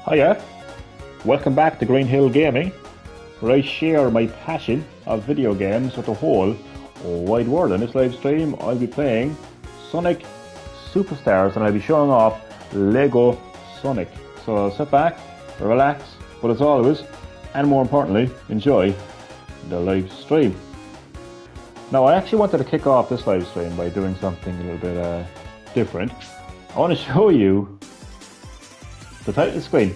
Hiya, welcome back to Green Hill Gaming, where I share my passion of video games with the whole wide world. In this live stream, I'll be playing Sonic Superstars and I'll be showing off Lego Sonic. So sit back, relax, but as always, and more importantly, enjoy the live stream. Now, I actually wanted to kick off this live stream by doing something a little bit different. I want to show you the title screen,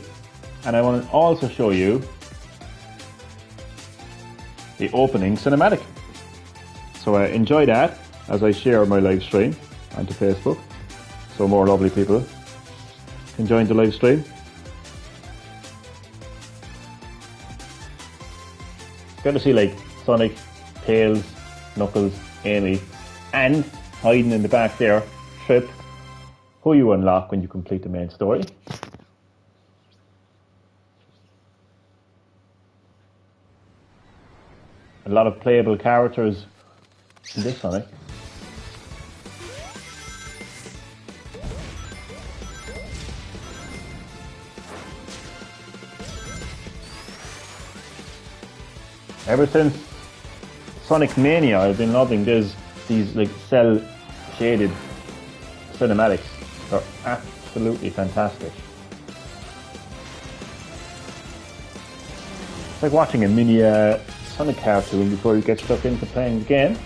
and I want to also show you the opening cinematic. So enjoy that as I share my live stream onto Facebook, so more lovely people can join the live stream. Got to see like Sonic, Tails, Knuckles, Amy, and hiding in the back there, Trip, who you unlock when you complete the main story. A lot of playable characters in this Sonic. Ever since Sonic Mania, I've been loving these like cell shaded cinematics. They're absolutely fantastic. It's like watching a mini Sonic cartoon before you get stuck into playing the game.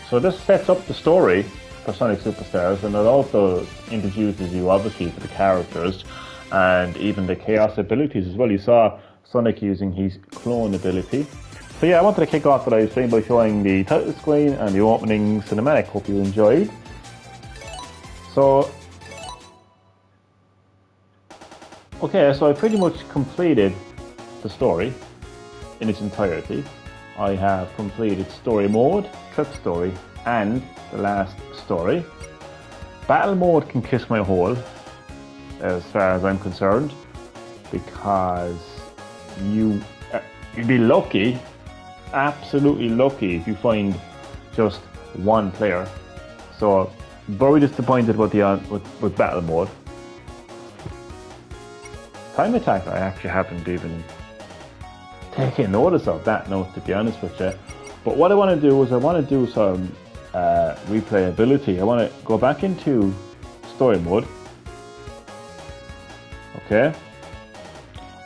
So this sets up the story for Sonic Superstars, and it also introduces you obviously to the characters and even the Chaos abilities as well. You saw Sonic using his clone ability. So yeah, I wanted to kick off the live stream by showing the title screen and the opening cinematic. Hope you enjoyed. So, okay, so I pretty much completed the story in its entirety. I have completed story mode, trip story, and the last story. Battle mode can kiss my hole, as far as I'm concerned, because you'd be lucky, absolutely lucky, if you find just one player. So very disappointed with with battle mode. Time attack, I actually haven't even taken notice of that note, to be honest with you. But what I want to do is I want to do some replayability. I want to go back into story mode. Okay,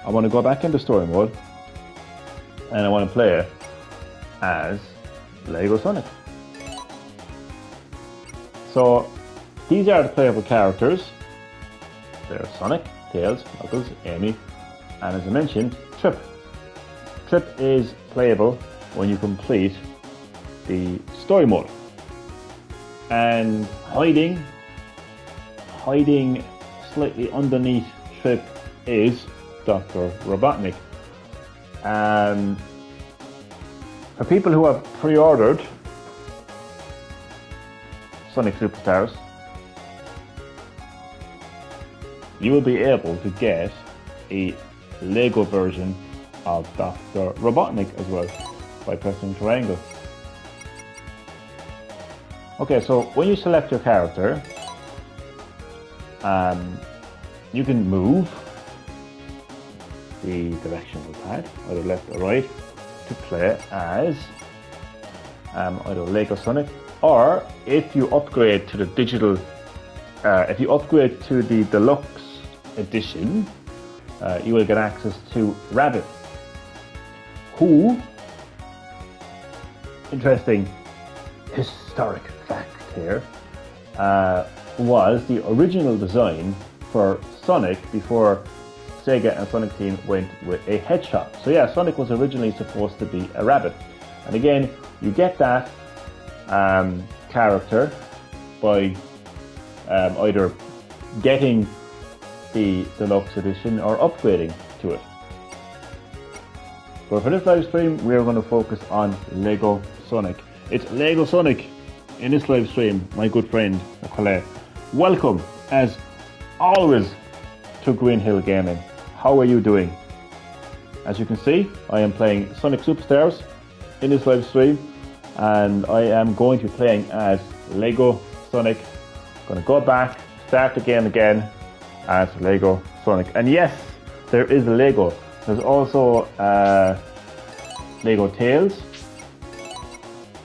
I want to go back into story mode and I want to play it as Lego Sonic. So these are the playable characters. There's Sonic, Tails, Knuckles, Amy, and as I mentioned, Trip. Trip is playable when you complete the story mode. And hiding slightly underneath Trip is Dr. Robotnik. For people who have pre-ordered Sonic Superstars, you will be able to get a Lego version of Dr. Robotnik as well by pressing triangle. Okay, so when you select your character, you can move the directional pad, either left or right, to play as either Lego Sonic, or if you upgrade to the digital, if you upgrade to the deluxe edition, you will get access to Rabbit, who, interesting historic fact here, was the original design for Sonic before Sega and Sonic Team went with a hedgehog. So yeah, Sonic was originally supposed to be a rabbit. And again, you get that character by either getting the deluxe edition or upgrading to it. But for this live stream, we are going to focus on Lego Sonic. It's Lego Sonic in this live stream, my good friend Nicola. Welcome, as always, to Green Hill Gaming. How are you doing? As you can see, I am playing Sonic Superstars in this live stream, and I am going to be playing as Lego Sonic. I'm going to go back, start the game again as Lego Sonic. And yes, there is Lego. There's also Lego Tails,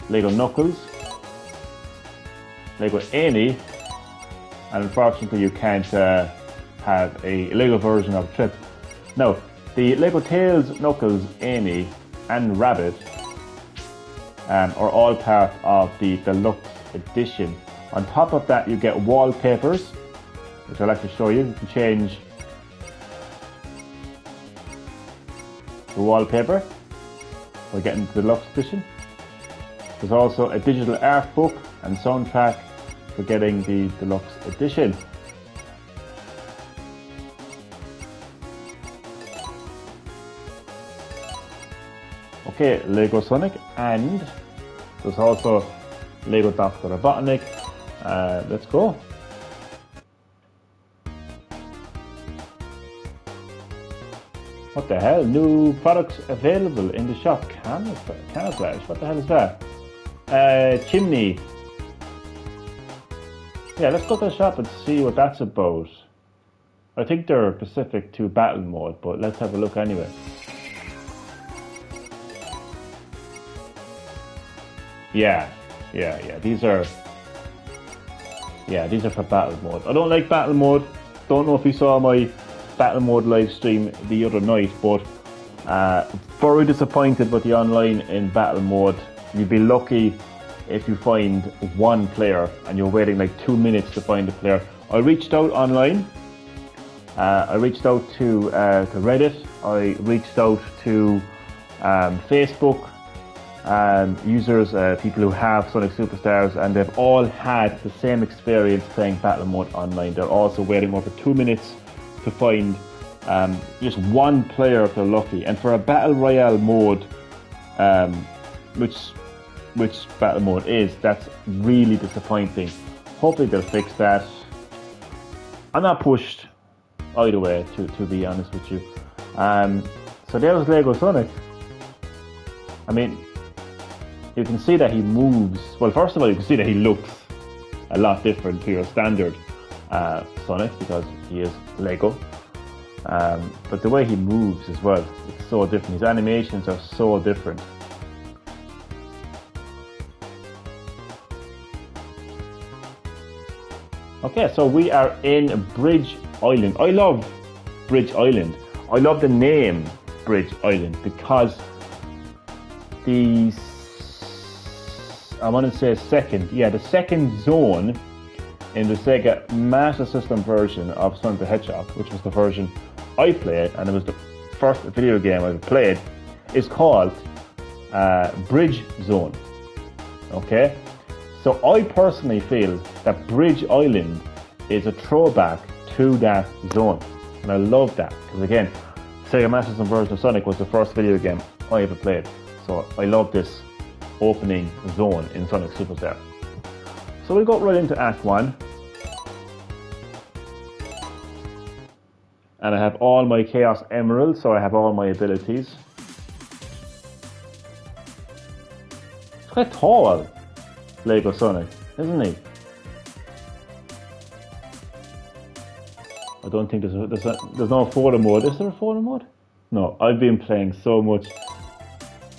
Lego Knuckles, Lego Amy, and unfortunately you can't have a Lego version of Trip. Now, the Lego Tails, Knuckles, Amy, and Rabbit are all part of the deluxe edition. On top of that, you get wallpapers, which I'd like to show you. You can change the wallpaper by getting the deluxe edition. There's also a digital art book and soundtrack for getting the deluxe edition. Okay, Lego Sonic, and there's also Lego Dr. Robotnik. Let's go. What the hell? New products available in the shop. Camouflage. What the hell is that? Chimney. Yeah, let's go to the shop and see what that's about. I think they're specific to battle mode, but let's have a look anyway. Yeah. These are for battle mode. I don't like battle mode. Don't know if you saw my battle mode live stream the other night, but very disappointed with the online in battle mode. You'd be lucky if you find one player and you're waiting like 2 minutes to find a player. I reached out online. I reached out to Reddit. I reached out to Facebook. Users, people who have Sonic Superstars, and they've all had the same experience playing battle mode online. They're also waiting over 2 minutes to find just one player if they're lucky. And for a battle royale mode, which battle mode is, that's really disappointing. Hopefully they'll fix that. I'm not pushed either way, to be honest with you. So there's Lego Sonic. I mean, you can see that he moves. Well, first of all, you can see that he looks a lot different to your standard Sonic, because he is Lego. But the way he moves as well, it's so different. His animations are so different. Okay, so we are in Bridge Island. I love Bridge Island. I love the name Bridge Island because the second zone in the Sega Master System version of Sonic the Hedgehog, which was the version I played, and it was the first video game I played, is called Bridge Zone. Okay, so I personally feel that Bridge Island is a throwback to that zone, and I love that because, again, Sega Master System version of Sonic was the first video game I ever played, so I love this opening zone in Sonic Superstar. So we'll go right into Act 1. And I have all my Chaos Emeralds, so I have all my abilities. It's quite tall, Lego Sonic, isn't he? I don't think there's no photo mode. Is there a photo mode? No, I've been playing so much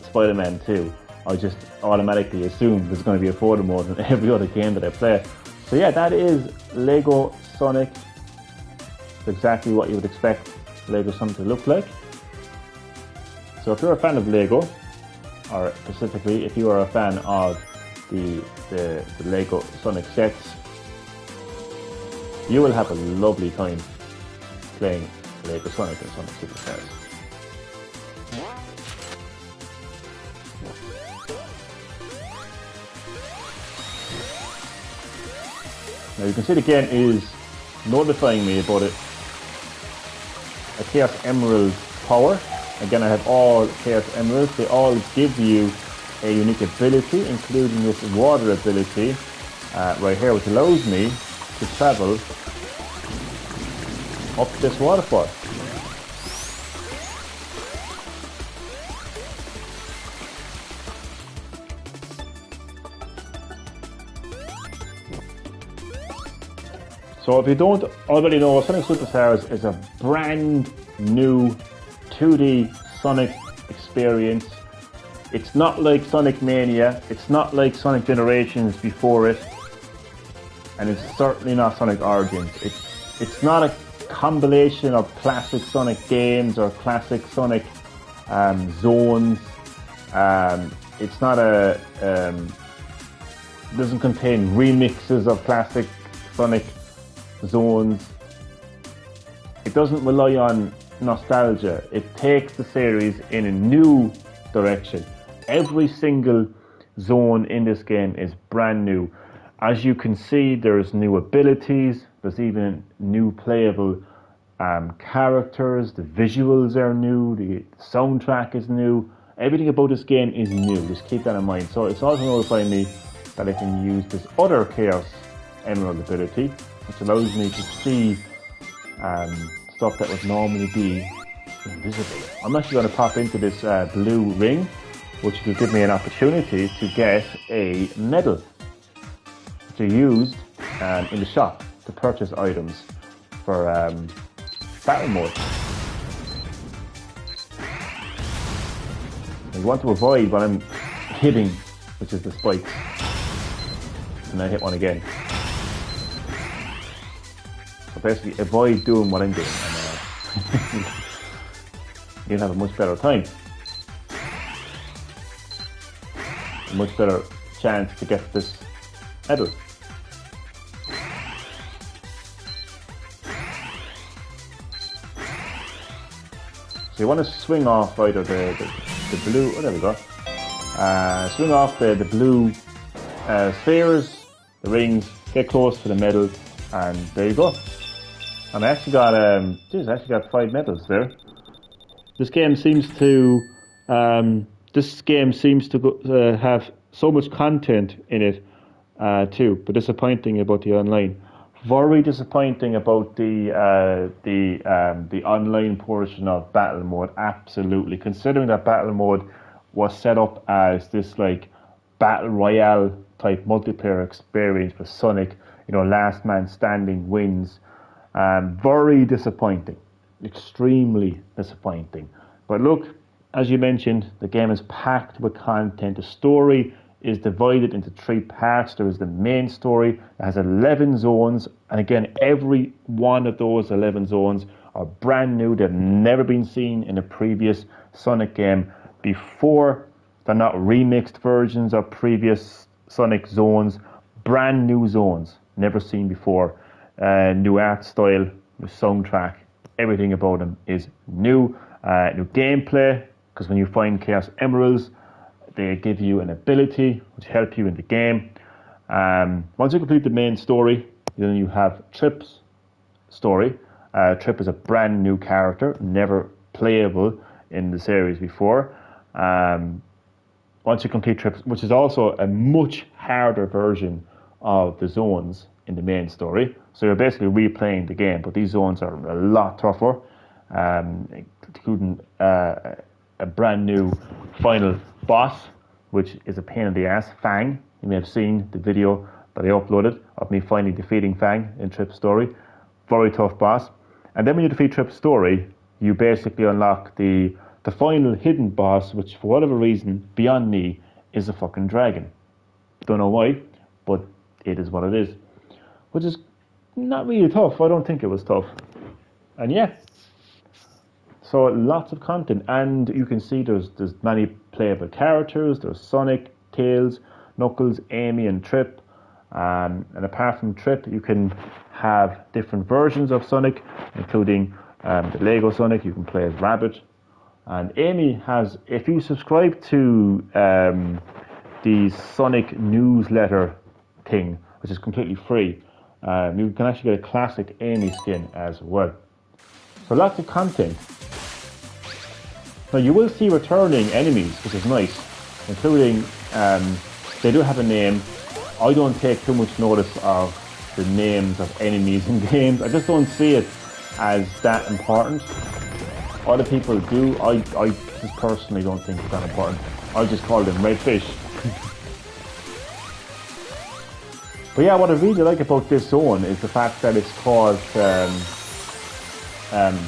Spider-Man 2. I just automatically assume there's going to be a photo mode in every other game that I play. So yeah, that is Lego Sonic. It's exactly what you would expect Lego Sonic to look like. So if you're a fan of Lego, or specifically if you are a fan of the Lego Sonic sets, you will have a lovely time playing Lego Sonic and Sonic Superstars. Now you can see the game is notifying me about it. A Chaos Emerald power. Again, I have all Chaos Emeralds. They all give you a unique ability, including this water ability right here, which allows me to travel up this waterfall. So if you don't already know, Sonic Superstars is a brand new 2D Sonic experience. It's not like Sonic Mania, it's not like Sonic Generations before it, and it's certainly not Sonic Origins. It's not a compilation of classic Sonic games or classic Sonic zones. It's not doesn't contain remixes of classic Sonic zones. It doesn't rely on nostalgia. It takes the series in a new direction. Every single zone in this game is brand new. As you can see, there's new abilities, there's even new playable characters, the visuals are new, the soundtrack is new, everything about this game is new, just keep that in mind. So it's also notifying me that I can use this other Chaos Emerald ability, which allows me to see stuff that would normally be invisible. I'm actually going to pop into this blue ring, which will give me an opportunity to get a medal, which are used in the shop to purchase items for battle mode. You want to avoid what I'm hitting, which is the spikes, and I hit one again. So basically avoid doing what I'm doing, and you'll have a much better time. A much better chance to get this medal. So you want to swing off either the blue, oh there we go, swing off the blue spheres, the rings, get close to the medal, and there you go. And I actually got, I actually got 5 medals there. This game seems to have so much content in it too, but disappointing about the online. Very disappointing about the online portion of battle mode. Absolutely, considering that battle mode was set up as this like battle royale type multiplayer experience for Sonic. You know, last man standing wins. Very disappointing, extremely disappointing. But look, as you mentioned, the game is packed with content. The story is divided into 3 parts. There is the main story that has 11 zones, and again, every one of those 11 zones are brand new. They've never been seen in a previous Sonic game before. They're not remixed versions of previous Sonic zones. Brand new zones, never seen before. New art style, new soundtrack, everything about them is new. New gameplay, because when you find Chaos Emeralds, they give you an ability which help you in the game. Once you complete the main story, then you have Trip's story. Trip is a brand new character, never playable in the series before. Once you complete Trip, which is also a much harder version of the zones in the main story, so you're basically replaying the game, but these zones are a lot tougher, including a brand new final boss, which is a pain in the ass, Fang. You may have seen the video that I uploaded of me finally defeating Fang in Trip's story. Very tough boss. And then when you defeat Trip's story, you basically unlock the final hidden boss, which for whatever reason, beyond me, is a fucking dragon. Don't know why, but it is what it is. Which is not really tough. I don't think it was tough. And yeah, so lots of content, and you can see there's many playable characters. There's Sonic, Tails, Knuckles, Amy, and Trip. And apart from Trip, you can have different versions of Sonic, including the Lego Sonic. You can play as Rabbit. And Amy has, if you subscribe to the Sonic newsletter thing, which is completely free, you can actually get a classic Amy skin as well. So lots of content. Now you will see returning enemies, which is nice, including, they do have a name. I don't take too much notice of the names of enemies in games. I just don't see it as that important. Other people do. I just personally don't think it's that important. I just call them red fish. But yeah, what I really like about this zone is the fact that it's called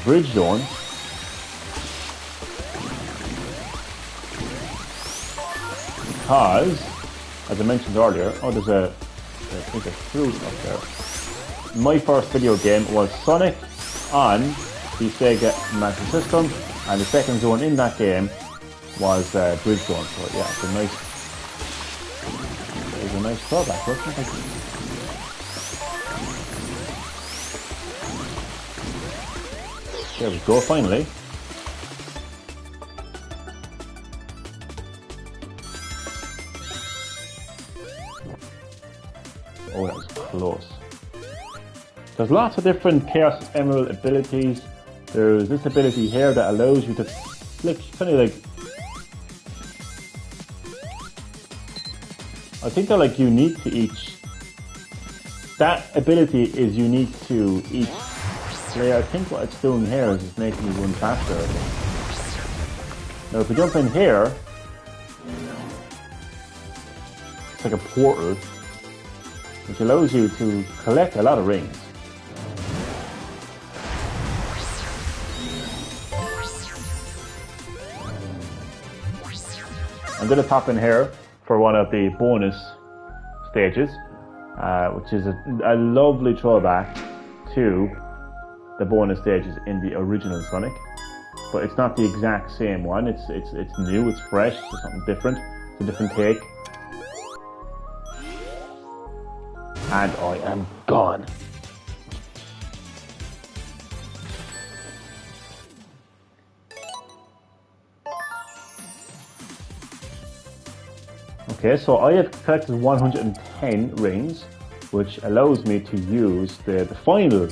Bridge Zone. Because, as I mentioned earlier, there's a fruit up there. My first video game was Sonic on the Sega Master System, and the second zone in that game was Bridge Zone. So yeah, it's a nice throwback, wasn't it? There we go, finally. Oh, that was close. There's lots of different Chaos Emerald abilities. There's this ability here that allows you to flick, kind of like, I think they're like unique to each. That ability is unique to each player. I think what it's doing here is it's making you run faster. Now if we jump in here, it's like a portal, which allows you to collect a lot of rings. I'm going to pop in here for one of the bonus stages, which is a lovely throwback to the bonus stages in the original Sonic. But it's not the exact same one. It's new, it's fresh, it's something different, it's a different take. And I am gone. Okay, so I have collected 110 rings, which allows me to use the final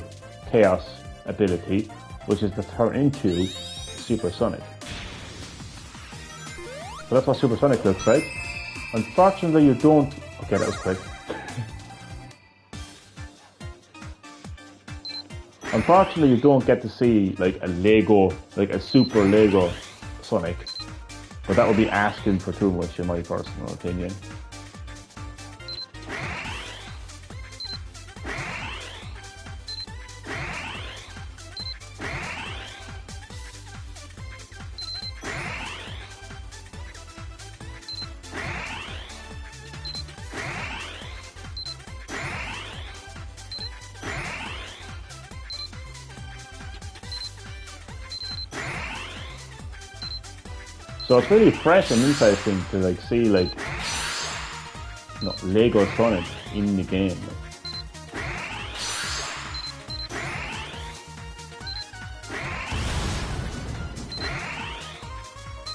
Chaos ability, which is to turn into Super Sonic. So that's what Super Sonic looks like. Unfortunately, you don't... Okay, that was quick. Unfortunately, you don't get to see like a Lego, like a super Lego Sonic. But that would be asking for too much in my personal opinion. So it's really fresh and interesting to like see like, you know, Lego Sonic in the game.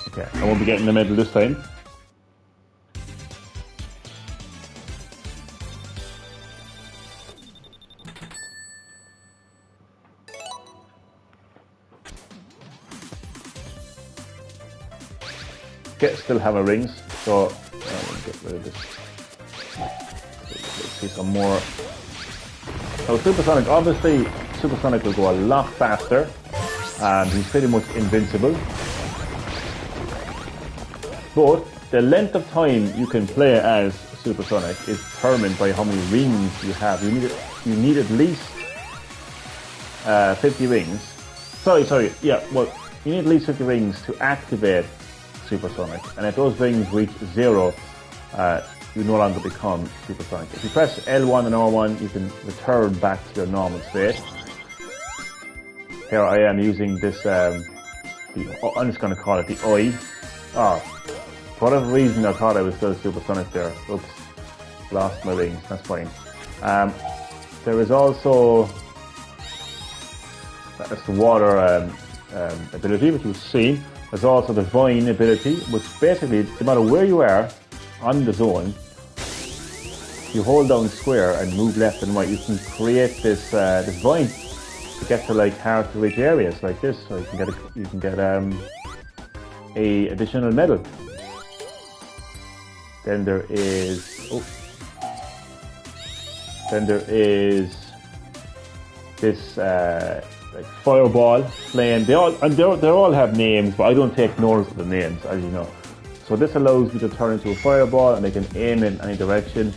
Okay, I won't be getting the medal this time. Still have my rings, so I'll get rid of this. Let's see some more. So Super Sonic, obviously Super Sonic will go a lot faster, and he's pretty much invincible. But the length of time you can play as Super Sonic is determined by how many rings you have. You need at least 50 rings. Sorry, yeah, well, you need at least 50 rings to activate Super Sonic, and if those rings reach 0, you no longer become Super Sonic. If you press L1 and R1, you can return back to your normal state. Here I am using this, I'm just going to call it the Eye. For whatever reason I thought I was still Super Sonic there. Oops, lost my rings, that's fine. There is also, that's the water ability, which you've seen. There's also the vine ability, which basically, no matter where you are on the zone, you hold down square and move left and right, you can create this this vine to get to like hard to reach areas like this. So you can get a additional medal. Then there is this like fireball, flame. They all have names, but I don't take notice of the names, as you know. So this allows me to turn into a fireball, and I can aim in any direction.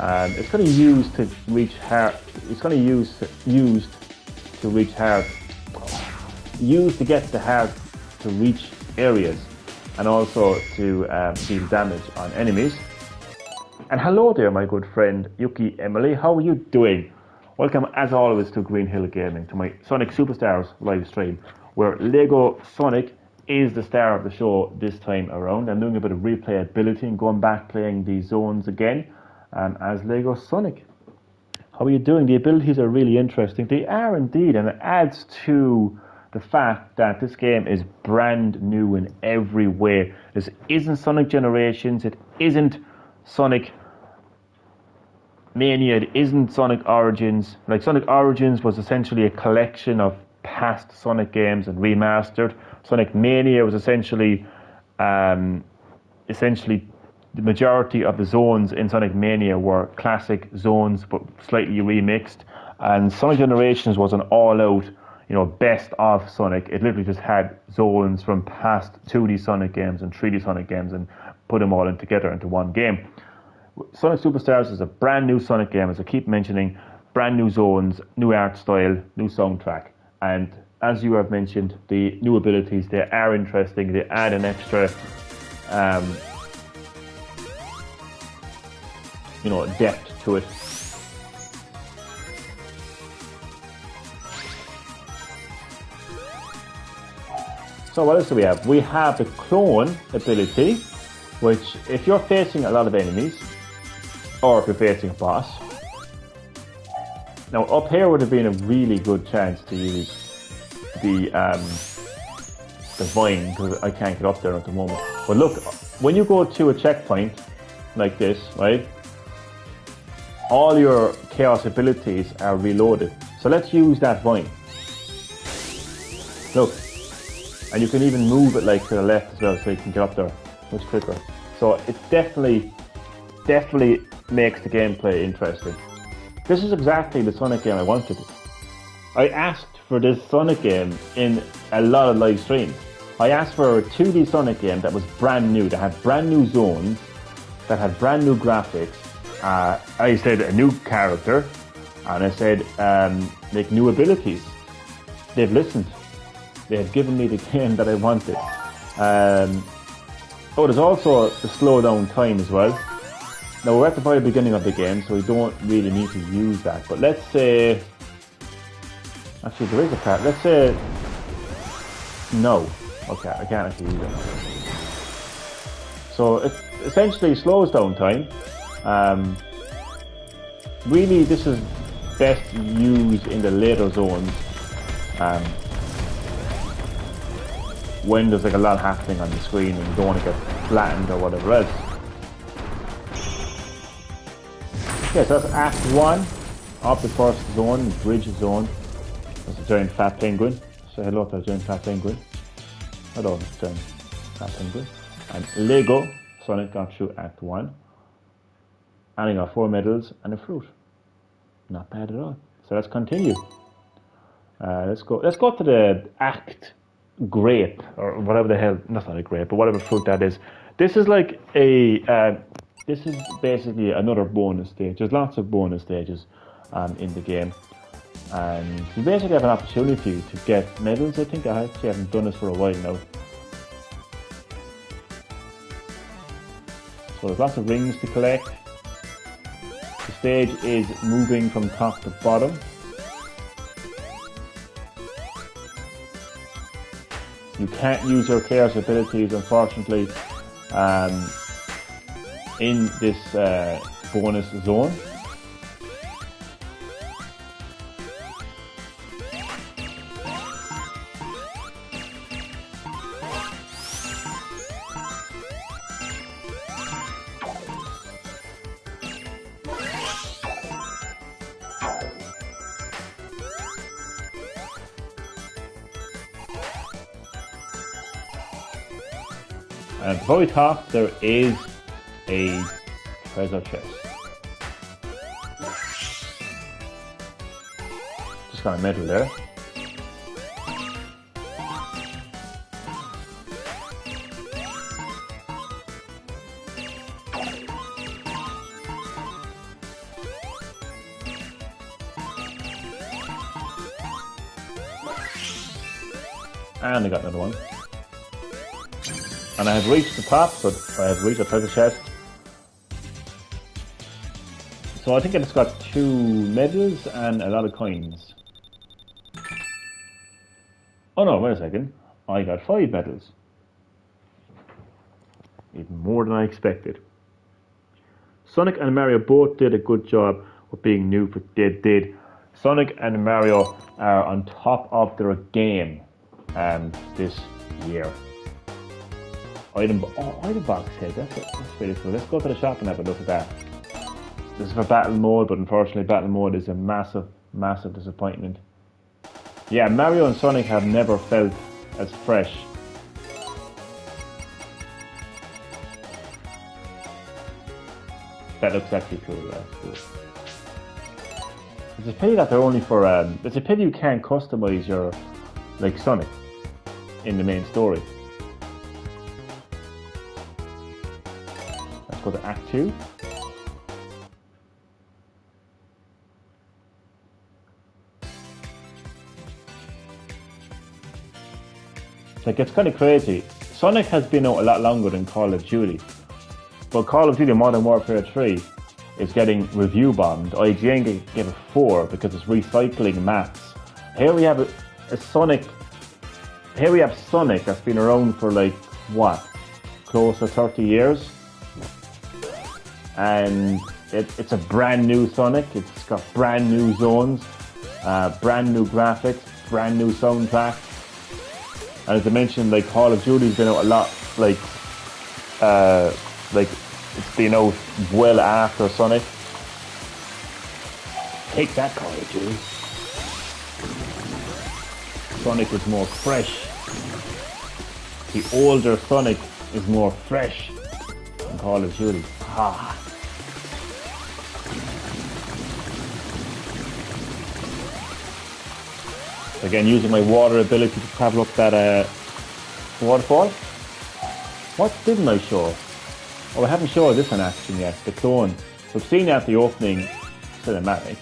It's going to use to reach hard. It's going to use to reach hard. Use to get the hard to reach areas, and also to deal damage on enemies. And hello there, my good friend Yuki Emily. How are you doing? Welcome, as always, to Green Hill Gaming, to my Sonic Superstars live stream, where Lego Sonic is the star of the show this time around. I'm doing a bit of replayability and going back playing these zones again as Lego Sonic. How are you doing? The abilities are really interesting. They are indeed, and it adds to the fact that this game is brand new in every way. This isn't Sonic Generations, it isn't Sonic Mania, it isn't Sonic Origins. Like, Sonic Origins was essentially a collection of past Sonic games and remastered. Sonic Mania was essentially the majority of the zones in Sonic Mania were classic zones but slightly remixed. And Sonic Generations was an all-out, best of Sonic. It literally just had zones from past 2D Sonic games and 3D Sonic games and put them all in together into one game. Sonic Superstars is a brand new Sonic game, as I keep mentioning, brand new zones, new art style, new soundtrack. And as you have mentioned, the new abilities, they are interesting. They add an extra, depth to it. So what else do we have? We have the clone ability, which if you're facing a lot of enemies, or if you're facing a boss. Now up here would have been a really good chance to use the vine, because I can't get up there at the moment. But look, when you go to a checkpoint like this, right, all your chaos abilities are reloaded. So let's use that vine. Look, and you can even move it like to the left as well, so you can get up there much quicker. So it definitely makes the gameplay interesting. This is exactly the Sonic game I wanted. I asked for this Sonic game in a lot of live streams. I asked for a 2D Sonic game that was brand new, that had brand new zones, that had brand new graphics. I said a new character, and I said like new abilities. They've listened. They have given me the game that I wanted. There's also the slow down time as well. Now we're at the very beginning of the game, so we don't really need to use that. But let's say, actually there is a part. Let's say no. Okay, I can't actually use it. So it essentially slows down time. Really, this is best used in the later zones. When there's like a lot happening on the screen and you don't want to get flattened or whatever else. Okay, so that's Act 1 of the first zone, Bridge Zone. There's a giant fat penguin. Say hello to a giant fat penguin. Hello, giant fat penguin. And Lego Sonic got through Act 1. And he got 4 medals and a fruit. Not bad at all. So let's continue. Let's go to the Act Grape, or whatever the hell, that's not a grape, but whatever fruit that is. This is like this is basically another bonus stage. There's lots of bonus stages in the game. And you basically have an opportunity to get medals. I think I actually haven't done this for a while now. So there's lots of rings to collect. The stage is moving from top to bottom. You can't use your chaos abilities, unfortunately, in this bonus zone. And at the very top, there is a treasure chest. Just got a medal there. And I got another one. And I have reached the top, but I have reached the treasure chest. So I think I just got 2 medals and a lot of coins. Oh no, wait a second. I got 5 medals. Even more than I expected. Sonic and Mario both did a good job of being new, but they did. Sonic and Mario are on top of their game this year. Item box head, that's really cool. Let's go to the shop and have a look at that. This is for battle mode, but unfortunately battle mode is a massive, massive disappointment. Yeah, Mario and Sonic have never felt as fresh. That looks actually cool, that's cool. It's a pity that they're only for, it's a pity you can't customize your, like Sonic, in the main story. Let's go to Act 2. Like, it's kind of crazy. Sonic has been out a lot longer than Call of Duty. But Call of Duty Modern Warfare 3 is getting review bombed. IGN gave it 4 because it's recycling maps. Here we have a Sonic. Here we have Sonic that's been around for like, what? Close to 30 years. And it's a brand new Sonic. It's got brand new zones, brand new graphics, brand new soundtrack. And as I mentioned, like Call of Duty's been out a lot, like it's been out well after Sonic. Take that, Call of Duty. Sonic is more fresh. The older Sonic is more fresh than Call of Duty. Ah. Again, using my water ability to travel up that waterfall. What didn't I show? Oh, I haven't shown this in action yet, the clone. We've seen it at the opening cinematic.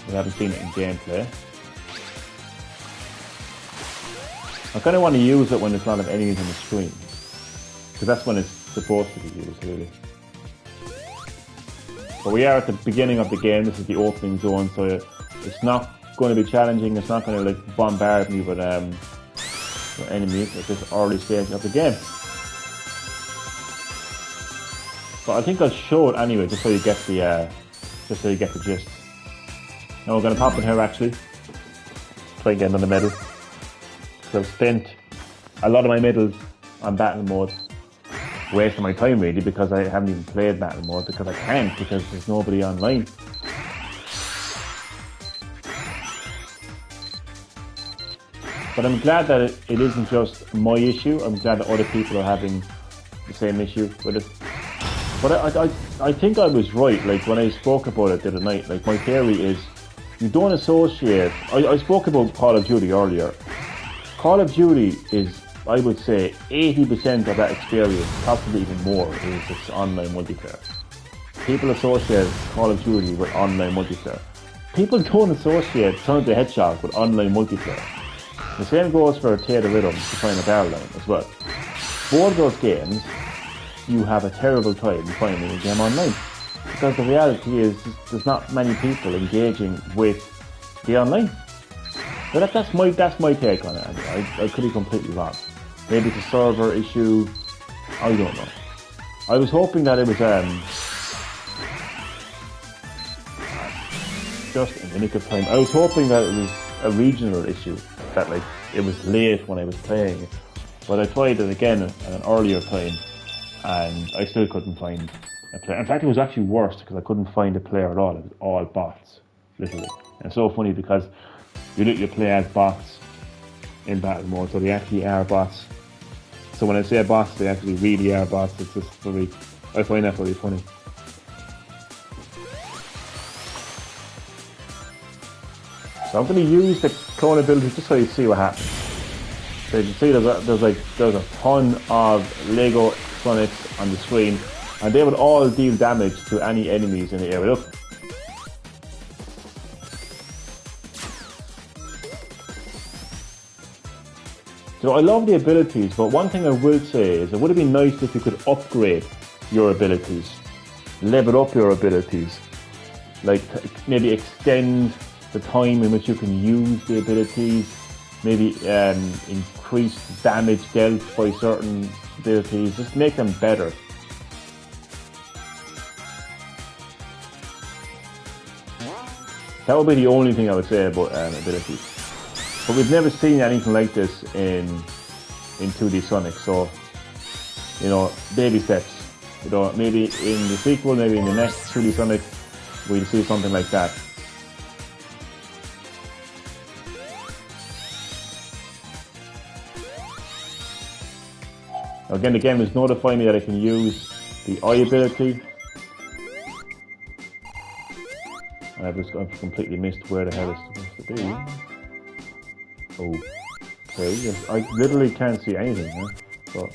We haven't seen it in gameplay. I kind of want to use it when there's a lot of enemies on the screen. Because that's when it's supposed to be used, really. But we are at the beginning of the game. This is the opening zone, so it's not going to be challenging. It's not going to like bombard me with enemies at this early stage of the game. But I think I'll show it anyway, just so you get the gist. Now we're going to pop in here actually. Try and get another medal. So I've spent a lot of my medals on battle mode, wasting my time really because I haven't even played battle mode because I can't because there's nobody online. But I'm glad that it isn't just my issue. I'm glad that other people are having the same issue with it. But I think I was right, like when I spoke about it the other night. Like my theory is, you don't associate. I spoke about Call of Duty earlier. Call of Duty is, I would say, 80% of that experience, possibly even more, is its online multiplayer. People associate Call of Duty with online multiplayer. People don't associate Sonic the Hedgehog with online multiplayer. The same goes for Tear the Rhythm, to find a barrel line as well. Both of those games, you have a terrible time finding a game online. Because the reality is, there's not many people engaging with the online. But that's my take on it. I could be completely wrong. Maybe it's a server issue. I don't know. I was hoping that it was just in the nick of time. I was hoping that it was a regional issue, that like it was late when I was playing it. But I tried it again at an earlier time, and I still couldn't find a player. In fact, it was actually worse because I couldn't find a player at all. It was all bots, literally. And it's so funny because you play as bots in battle mode, so they actually are bots. So when I say bots, they actually really are bots. It's just very, I find that very funny. So I'm going to use the clone ability just so you see what happens. So you can see there's a ton of Lego Sonics on the screen, and they will all deal damage to any enemies in the area. Look. So I love the abilities, but one thing I will say is it would have been nice if you could upgrade your abilities, level up your abilities, like maybe extend the time in which you can use the abilities, maybe increase damage dealt by certain abilities, just make them better. That would be the only thing I would say about abilities. But we've never seen anything like this in 2D Sonic, so, you know, baby steps. You know, maybe in the sequel, maybe in the next 2D Sonic, we'll see something like that. Again, the game is notifying me that I can use the eye ability. I've completely missed where the hell it's supposed to be. Oh, okay, yes, I literally can't see anything, huh? So.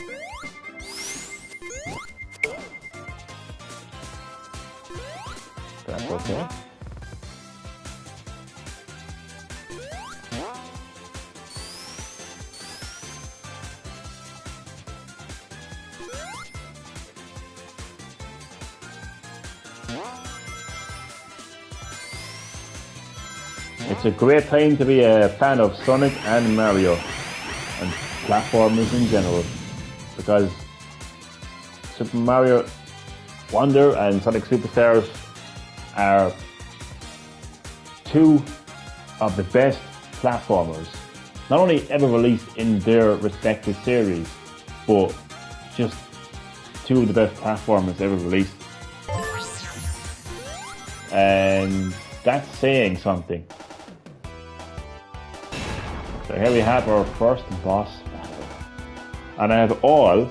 That's okay. It's a great time to be a fan of Sonic and Mario and platformers in general, because Super Mario Wonder and Sonic Superstars are two of the best platformers, not only ever released in their respective series, but just two of the best platformers ever released. And that's saying something. So here we have our first boss battle. And I have all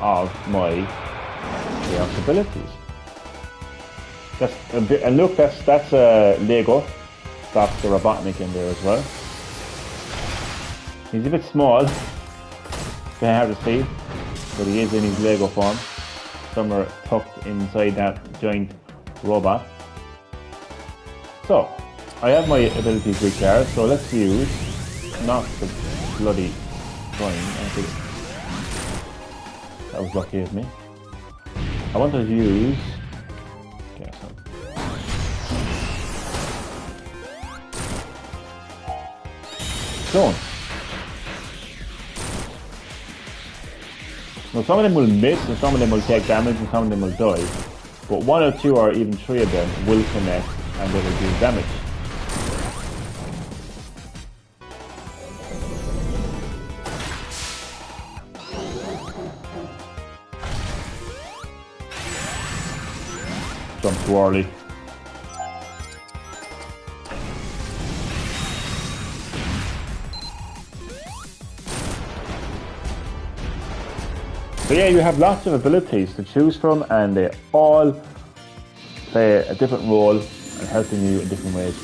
of my chaos abilities. And look, that's Lego. That's the Robotnik in there as well. He's a bit small, very hard to see, but he is in his Lego form, somewhere tucked inside that giant robot. So, I have my abilities recharged, so let's use not the bloody coin. That was lucky of me. I want to use Stone. Now some of them will miss, and some of them will take damage, and some of them will die. But one or two or even three of them will connect, and they will do damage. Jump too early. So yeah, you have lots of abilities to choose from, and they all play a different role and helping you in different ways.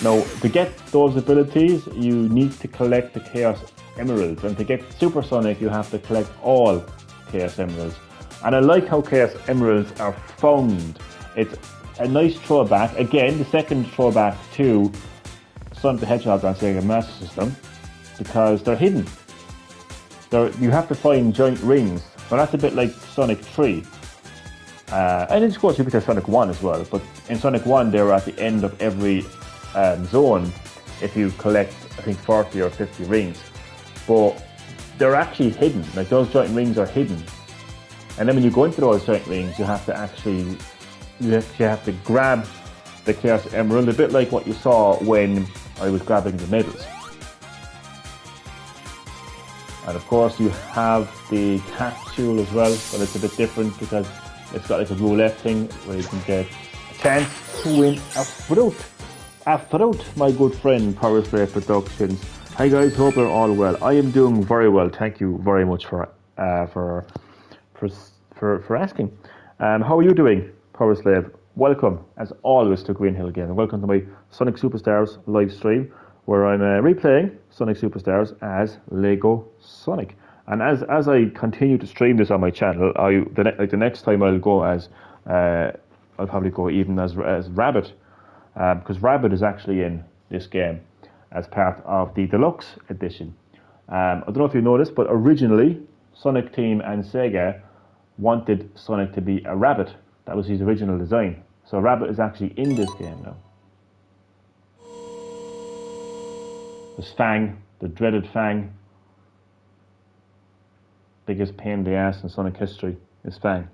Now, to get those abilities, you need to collect the Chaos Emeralds, and to get Super Sonic, you have to collect all Chaos Emeralds. And I like how Chaos Emeralds are found. It's a nice throwback, again, the second throwback to Sonic the Hedgehog on Sega Master System, because they're hidden. You have to find giant rings. Well, that's a bit like Sonic 3. And of course you could say Sonic 1 as well, but in Sonic 1 they were at the end of every zone if you collect, I think, 40 or 50 rings. But they're actually hidden, like those giant rings are hidden. And then when you go into those giant rings, you have to actually, you have to grab the Chaos Emerald, a bit like what you saw when I was grabbing the medals. And of course you have the capsule as well, but it's a bit different because it's got like a roulette thing where you can get a chance to win a fruit. A fruit, my good friend, Power Slave Productions. Hi guys, hope you're all well. I am doing very well. Thank you very much for asking. How are you doing, Power Slave? Welcome, as always, to Green Hill Gaming. Welcome to my Sonic Superstars live stream, where I'm replaying Sonic Superstars as Lego Sonic. And as I continue to stream this on my channel, the next time I'll go as, I'll probably go even as Rabbit, because Rabbit is actually in this game as part of the Deluxe Edition. I don't know if you noticed, but originally Sonic Team and Sega wanted Sonic to be a rabbit. That was his original design. So a rabbit is actually in this game now. There's Fang, the dreaded Fang. Biggest pain in the ass in Sonic history is Fang.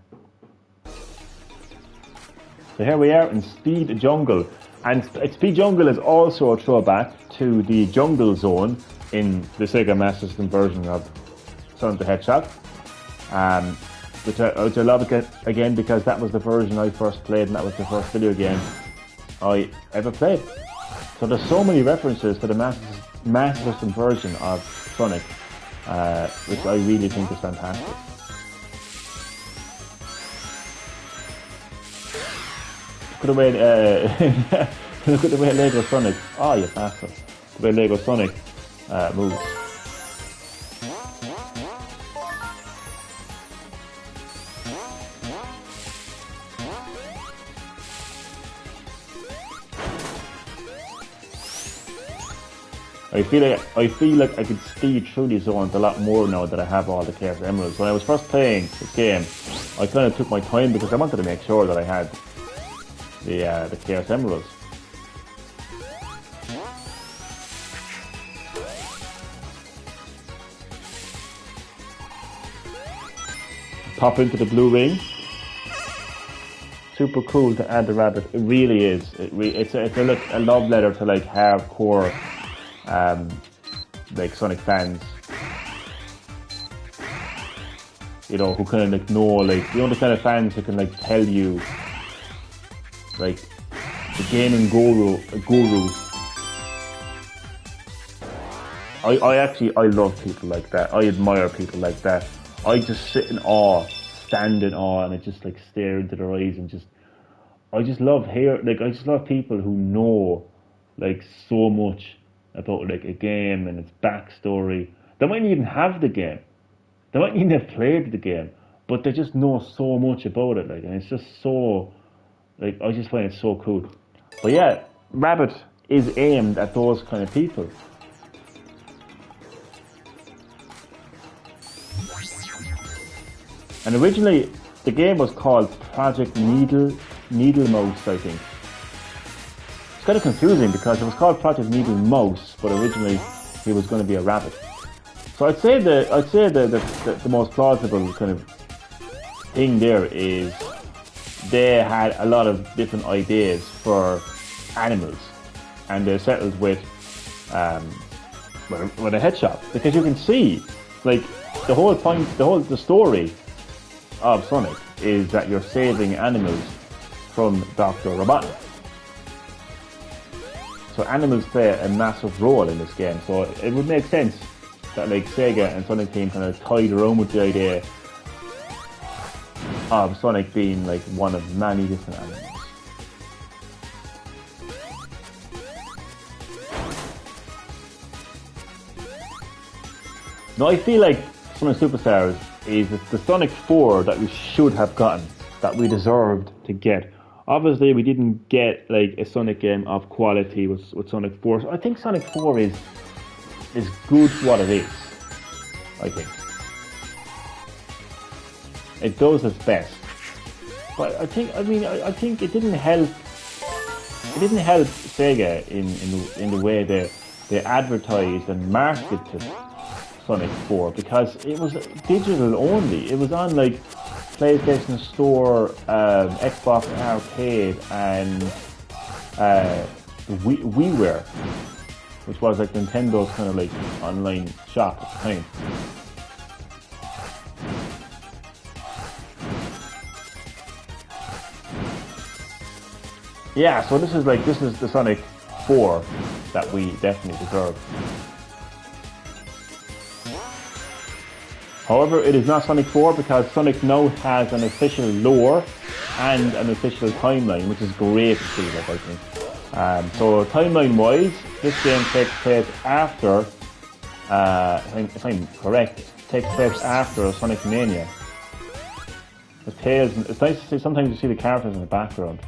So here we are in Speed Jungle. And Speed Jungle is also a throwback to the Jungle Zone in the Sega Master System version of Sonic the Hedgehog. Which I love again because that was the version I first played, and that was the first video game I ever played. So there's so many references to the Master System version of Sonic, which I really think is fantastic. Look at the way, look at the way Lego Sonic. Oh, you bastard! The way Lego Sonic moves. I feel like I could speed through these zones a lot more now that I have all the Chaos Emeralds. When I was first playing this game, I kind of took my time because I wanted to make sure that I had the Chaos Emeralds. Pop into the blue ring. Super cool to add the rabbit. It really is. It's a love letter to like hardcore like Sonic fans, you know, who kind of like know, like, you know, the kind of fans who can like tell you like the gaming gurus. I love people like that. I admire people like that. I just sit in awe, stand in awe, and I just like stare into their eyes and I just love people who know like so much about like a game and its backstory. They mightn't even have the game. They mightn't even have played the game, but they just know so much about it. Like, and it's just so, like, I just find it so cool. But yeah, Rabbit is aimed at those kind of people. And originally, the game was called Project Needle Mouse, I think. It's kind of confusing because it was called Project Needle Mouse, but originally he was going to be a rabbit. So I'd say the most plausible kind of thing there is they had a lot of different ideas for animals, and they settled with a head shop, because you can see, like, the whole point, the story of Sonic is that you're saving animals from Dr. Robotnik. So animals play a massive role in this game, so it would make sense that like Sega and Sonic Team kind of tied around with the idea of Sonic being like one of many different animals. Now I feel like Sonic Superstars is the Sonic 4 that we should have gotten, that we deserved to get. Obviously we didn't get like a Sonic game of quality with Sonic 4, so I think Sonic 4 is good for what it is. I think it does its best, but I think it didn't help Sega in the way they advertised and marketed Sonic 4, because it was digital only. It was on like PlayStation Store, Xbox Arcade, and WiiWare, which was like Nintendo's kind of like online shop at the time. Yeah, so this is the Sonic 4 that we definitely deserve. However, it is not Sonic 4 because Sonic now has an official lore and an official timeline, which is great to see, like, I think. So timeline-wise, this game takes place after, if I'm correct, takes place after Sonic Mania. It's nice to see, sometimes you see the characters in the background.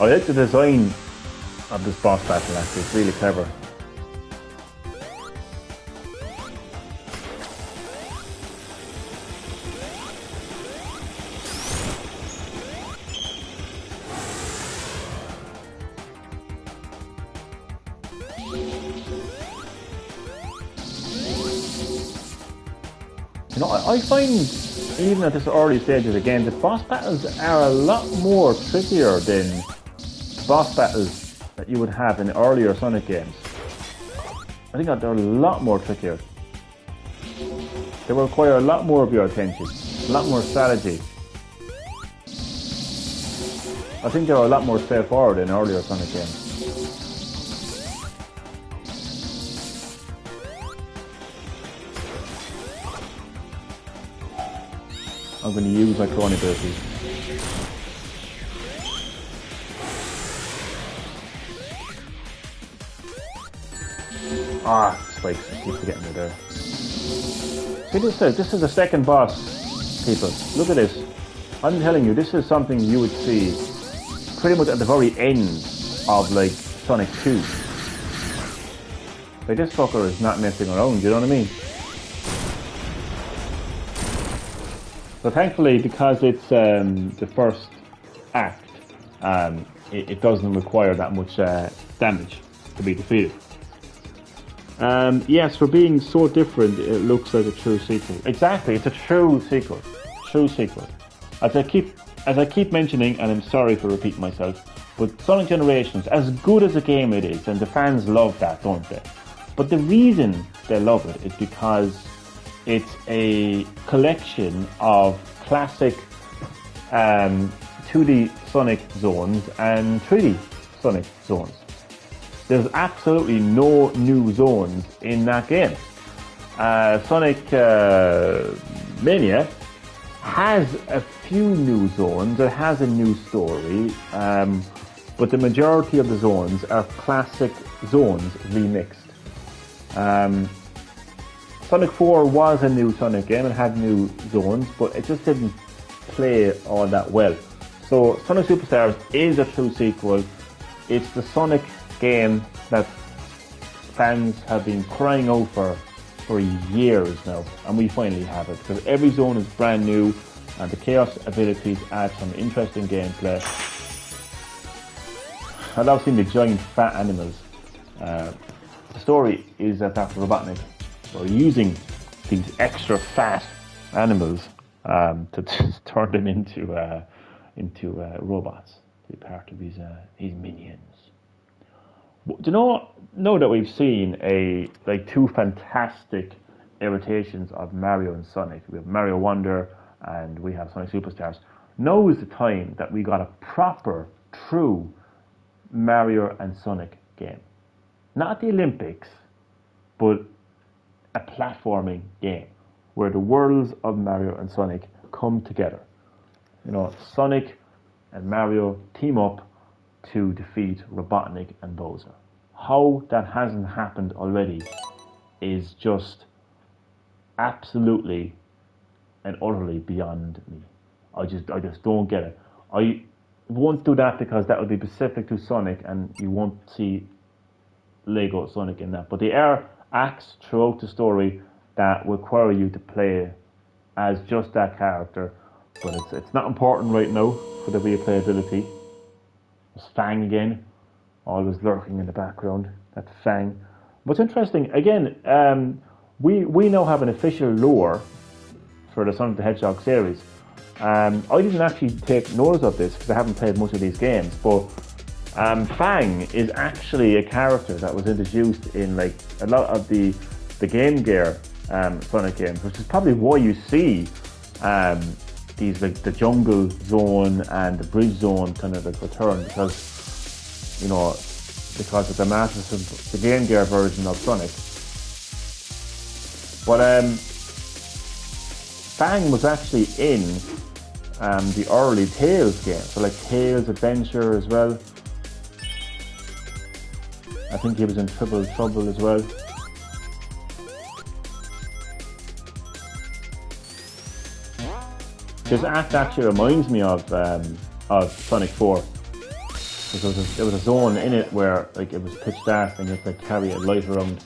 I like the design of this boss battle actually, it's really clever. You know, I find, even at this early stage of the game, the boss battles are a lot more trickier than the boss battles that you would have in earlier Sonic games. I think that they're a lot more trickier. They will require a lot more of your attention, a lot more strategy. I think they're a lot more straightforward in earlier Sonic games. I'm going to use my clone ability. Ah, spikes, I keep forgetting they're there. See this is the second boss, people. Look at this. I'm telling you, this is something you would see pretty much at the very end of like Sonic 2. Like this fucker is not messing around, you know what I mean? So thankfully, because it's the first act, it doesn't require that much damage to be defeated. Yes, for being so different, it looks like a true sequel. Exactly, it's a true sequel. True sequel. As I keep mentioning, and I'm sorry for repeating myself, but Sonic Generations, as good as a game it is, and the fans love that, don't they? But the reason they love it is because it's a collection of classic 2D Sonic zones and 3D Sonic zones. There's absolutely no new zones in that game. Sonic Mania has a few new zones, it has a new story, but the majority of the zones are classic zones remixed. Sonic 4 was a new Sonic game and had new zones, but it just didn't play all that well. So Sonic Superstars is a true sequel. It's the Sonic game that fans have been crying out for years now, and we finally have it, because every zone is brand new and the Chaos abilities add some interesting gameplay. I love seeing the giant fat animals. The story is that Dr. Robotnik are using these extra fat animals to turn them into robots, to be part of his minions. Do you know that we've seen two fantastic irritations of Mario and Sonic? We have Mario Wonder and we have Sonic Superstars. Now is the time that we got a proper, true Mario and Sonic game. Not at the Olympics, but a platforming game where the worlds of Mario and Sonic come together. You know, Sonic and Mario team up to defeat Robotnik and Bowser. How that hasn't happened already is just absolutely and utterly beyond me. I just don't get it. I won't do that because that would be specific to Sonic and you won't see Lego Sonic in that. But there are acts throughout the story that require you to play as just that character. But it's not important right now for the replayability. There's Fang again, always lurking in the background. That Fang. What's interesting, again, we now have an official lore for the Sonic the Hedgehog series. I didn't actually take notice of this because I haven't played much of these games, but Fang is actually a character that was introduced in like a lot of the Game Gear Sonic games, which is probably why you see these like the jungle zone and the bridge zone kind of like return, because of the Masters of the Game Gear version of Sonic. But Fang was actually in the early Tails game, so like Tails Adventure as well. I think he was in Triple Trouble as well. This act actually reminds me of Sonic 4. There was a zone in it where like it was pitch dark and you had to like, carry a light around.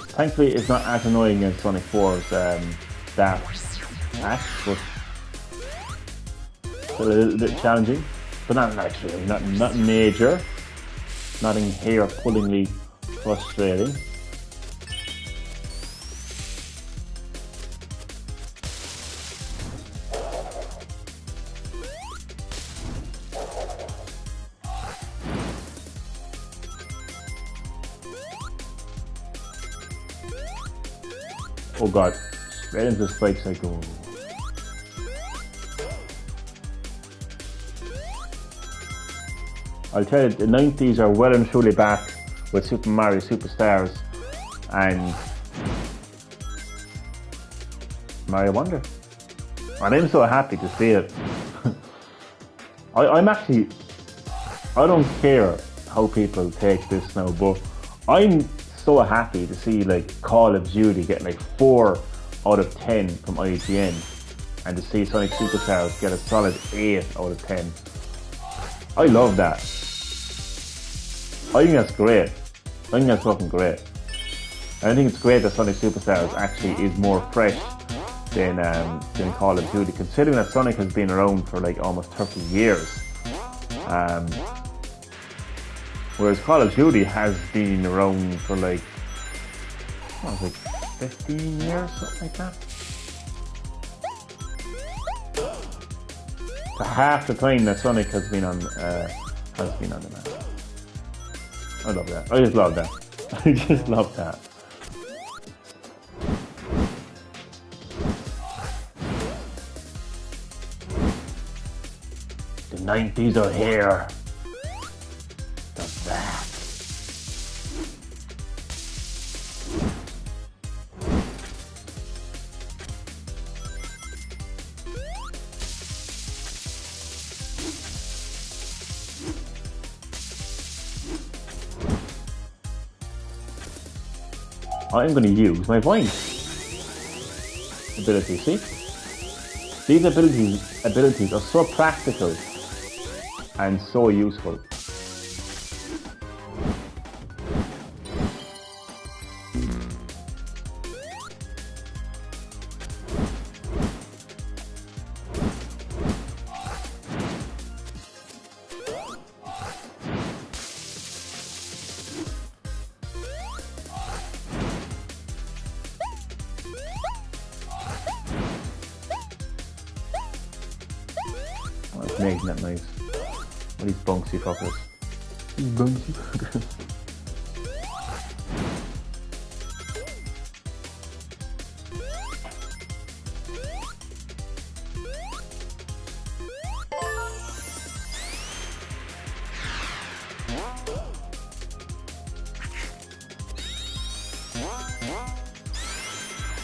Thankfully, it's not as annoying as Sonic 4's dark patch, but still a little bit challenging. But not actually, not major. Nothing hair-pullingly frustrating. Oh god, straight into the spikes I go. I'll tell you, the 90s are well and truly back with Super Mario Superstars and Mario Wonder. And I'm so happy to see it. I'm actually, I don't care how people take this now, but I'm so happy to see like Call of Duty get like 4 out of 10 from IGN and to see Sonic Superstars get a solid 8 out of 10. I love that. I think that's great. I think that's fucking great. And I think it's great that Sonic Superstars actually is more fresh than Call of Duty, considering that Sonic has been around for like almost 30 years. Whereas Call of Duty has been around for like, what was it, 15 years, something like that. So half the time that Sonic has been on the map. I love that. I just love that. I just love that. The 90s are here. They're back. I'm going to use my vine ability. See, these abilities are so practical and so useful. Making that nice. What these bunksy fuckers. These bunksy fuckers.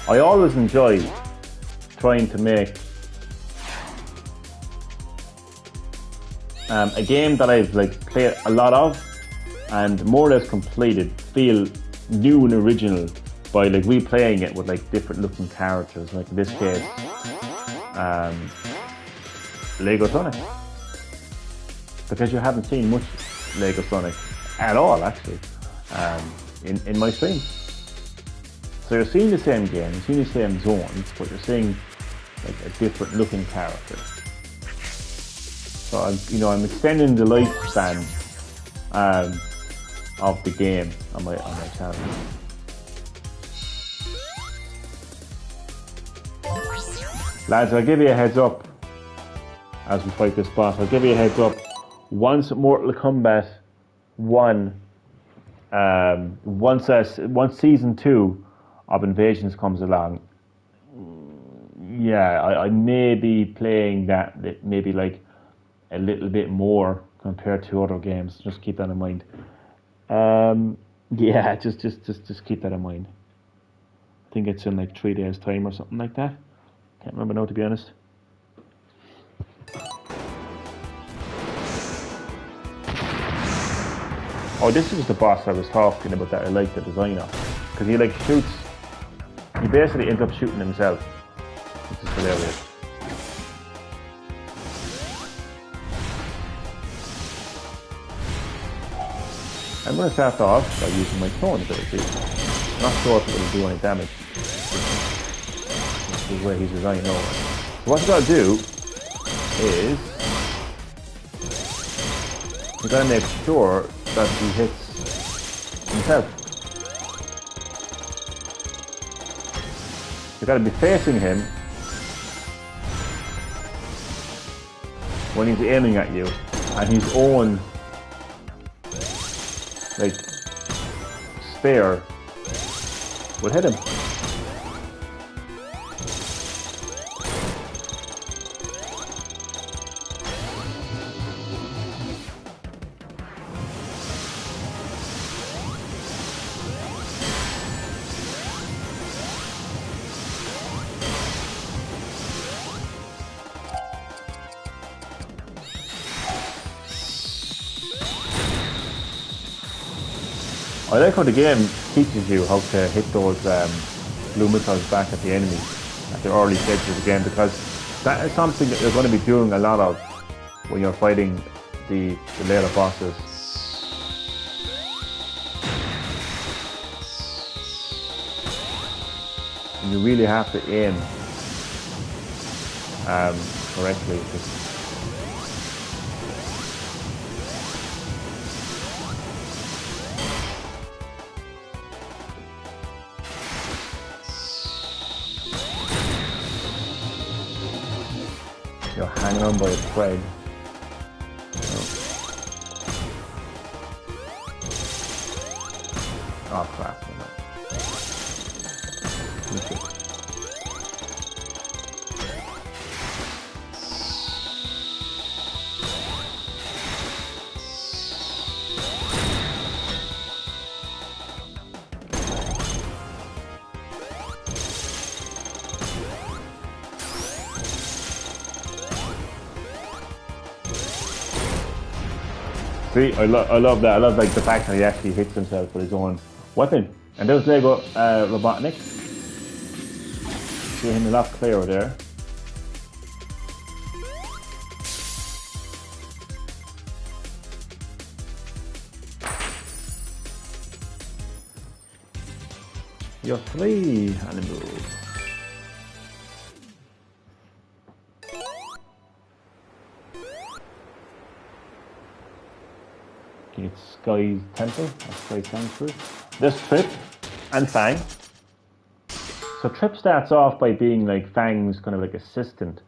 I always enjoy trying to make a game that I've like played a lot of and more or less completed feel new and original by like replaying it with like different looking characters, like in this case Lego Sonic, because you haven't seen much Lego Sonic at all actually in my stream. So you're seeing the same game, you're seeing the same zones, but you're seeing like a different looking character. So I'm extending the lifespan of the game on my channel. Lads, I'll give you a heads up as we fight this boss. I'll give you a heads up. Once Mortal Kombat 1, once Season 2 of Invasions comes along, yeah, I may be playing that maybe like a little bit more compared to other games. Just keep that in mind. Yeah, just keep that in mind. I think it's in like 3 days' time or something like that. Can't remember now, to be honest. Oh, this is the boss I was talking about that I like the design of, because he like shoots. He basically ends up shooting himself, which is hilarious. I'm going to start off by using my clone ability. Not sure if it will do any damage. This is where he's designed over. So what you got to do is you got to make sure that he hits himself. You got to be facing him when he's aiming at you, and his own like spear will hit him. I like how the game teaches you how to hit those blue missiles back at the enemy at the early stages of the game, because that is something that you're going to be doing a lot of when you're fighting the later bosses. And you really have to aim correctly. You're hanging on by a thread. Oh crap. See, I love that. I love like the fact that he actually hits himself with his own weapon. And there's Lego Robotnik. See him a lot clearer there. You're free, animal. It's Sky's Temple, or Sky Sanctuary. There's Trip and Fang. So Trip starts off by being like Fang's kind of like assistant.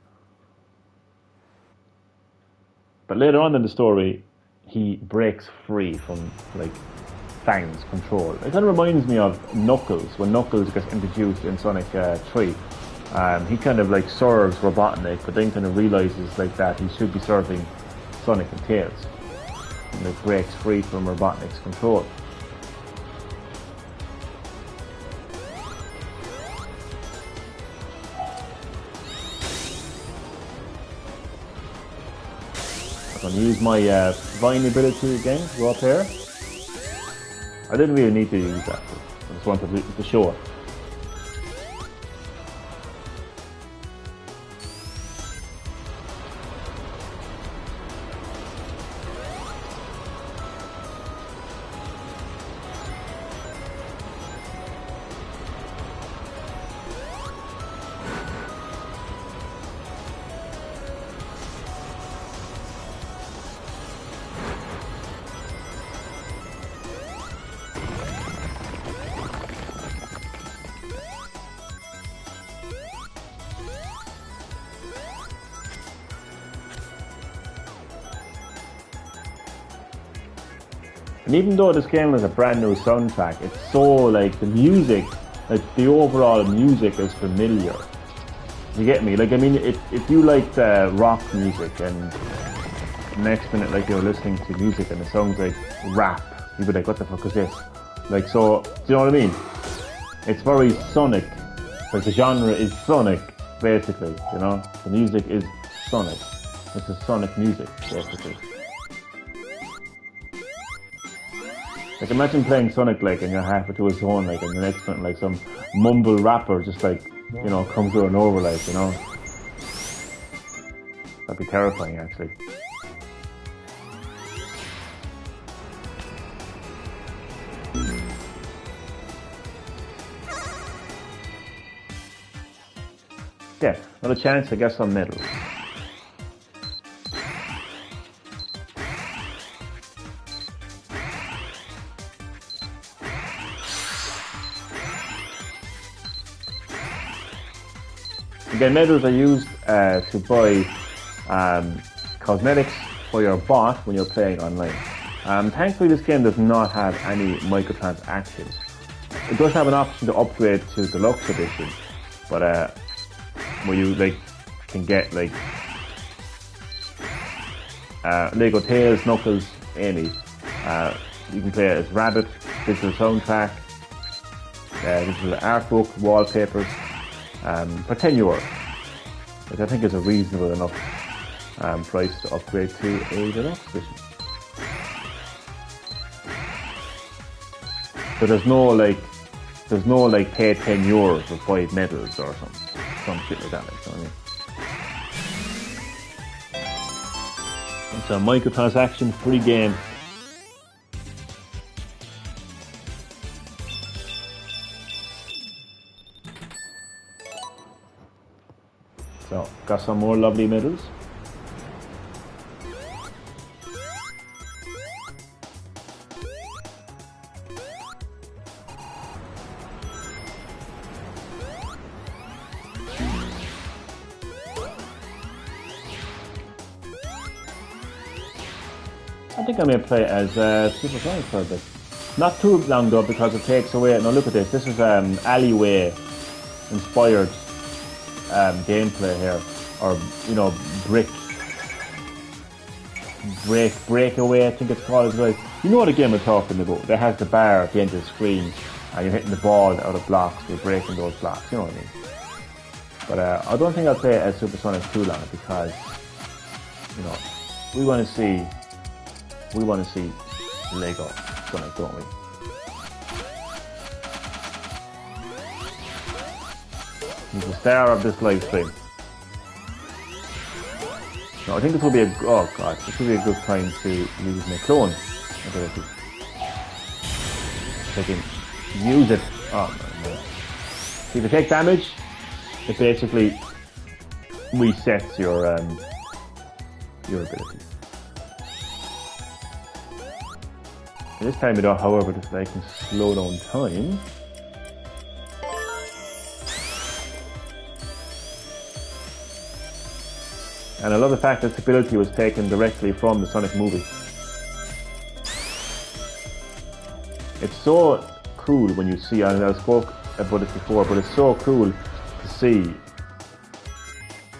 But later on in the story, he breaks free from like Fang's control. It kind of reminds me of Knuckles, when Knuckles gets introduced in Sonic 3. He kind of like serves Robotnik, but then kind of realizes like that he should be serving Sonic and Tails. And it breaks free from Robotnik's control. I'm going to use my Vine ability again to go up here. I didn't really need to use that, I just wanted to show it. And even though this game has a brand new soundtrack, it's so like the music, like the overall music is familiar. You get me? Like I mean, if you like rock music and next minute like you're listening to music and it sounds like rap, you'd be like, what the fuck is this? Like so, do you know what I mean? It's very Sonic. Like the genre is Sonic, basically. You know, the music is Sonic. This is Sonic music, basically. Like imagine playing Sonic like and you're halfway to a zone like and the next one like some mumble rapper just like, you know, comes through and over like, you know. That'd be terrifying actually. yeah, another chance to get some medals. Again, medals are used to buy cosmetics for your bot when you're playing online. Thankfully, this game does not have any microtransactions. It does have an option to upgrade to Deluxe Edition, but where you can get Lego Tails, Knuckles, Amy. You can play it as Rabbit, digital soundtrack, digital art book, wallpapers. For €10, which I think is a reasonable enough price to upgrade to a Deluxe Edition. But there's no pay €10 for 5 medals or some shit like that. You know what I mean? It's a microtransaction free game. So, got some more lovely medals. I think I may play as Super Sonic for a bit. Not too long though, because it takes away. Now look at this. This is alleyway inspired gameplay here, or breakaway, I think it's called as well. You know what a game I'm talking about. That has the bar at the end of the screen, and you're hitting the ball out of blocks. You're breaking those blocks. You know what I mean? But I don't think I'll play as Super Sonic too long, because we want to see Lego Sonic, don't we? He's the star of this live stream. No, I think this will be this will be a good time to use my clone ability. I can use it. Oh no. See, if you take damage, it basically resets your ability. And this time, however, I can slow down time. And I love the fact that this ability was taken directly from the Sonic movie. It's so cool when you see, and I spoke about this before, but it's so cool to see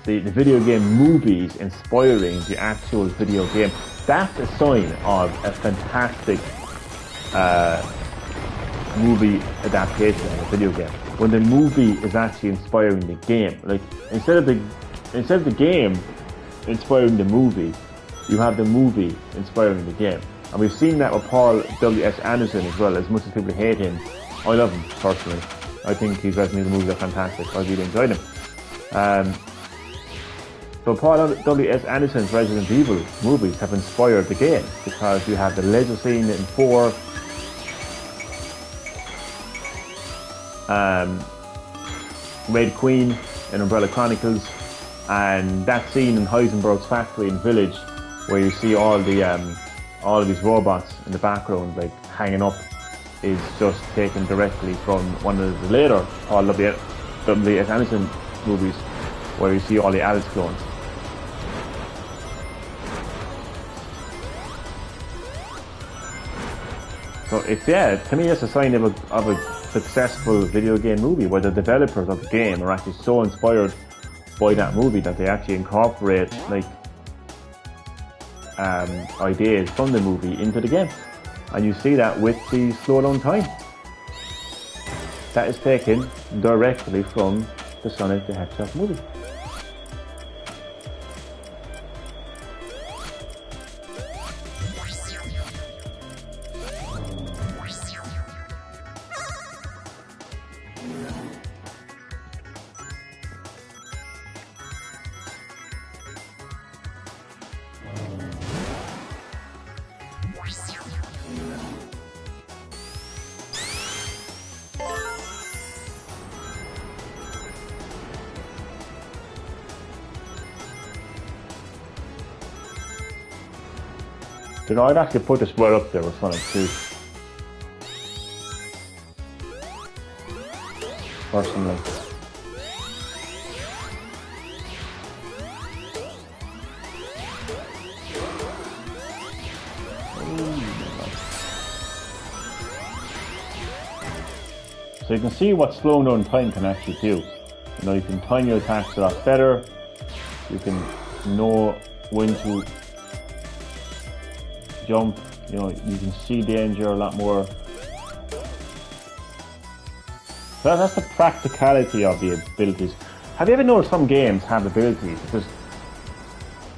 the video game movies inspiring the actual video game. That's a sign of a fantastic movie adaptation of a video game. When the movie is actually inspiring the game, like instead of the game inspiring the movie, you have the movie inspiring the game. And we've seen that with Paul W.S. Anderson as well. As much as people hate him, I love him personally. I think his Resident Evil movies are fantastic. I really enjoyed them. So Paul W.S. Anderson's Resident Evil movies have inspired the game, because you have the laser scene in 4, Red Queen in Umbrella Chronicles, and that scene in Heisenberg's factory and village, where you see all of these robots in the background hanging up, is just taken directly from one of the later Paul W.S. Anderson movies, where you see all the Alice clones. So to me it's a sign of a successful video game movie, where the developers of the game are actually so inspired by that movie that they actually incorporate ideas from the movie into the game. And you see that with the slow down time. That is taken directly from the Sonic the Hedgehog movie. You know, I'd actually put this right up there with Sonic 2. Personally. So you can see what slowing down time can actually do. You know, you can time your attacks a lot better. You can know when to jump. You know, you can see danger a lot more. So that's the practicality of the abilities. Have you ever noticed some games have abilities that just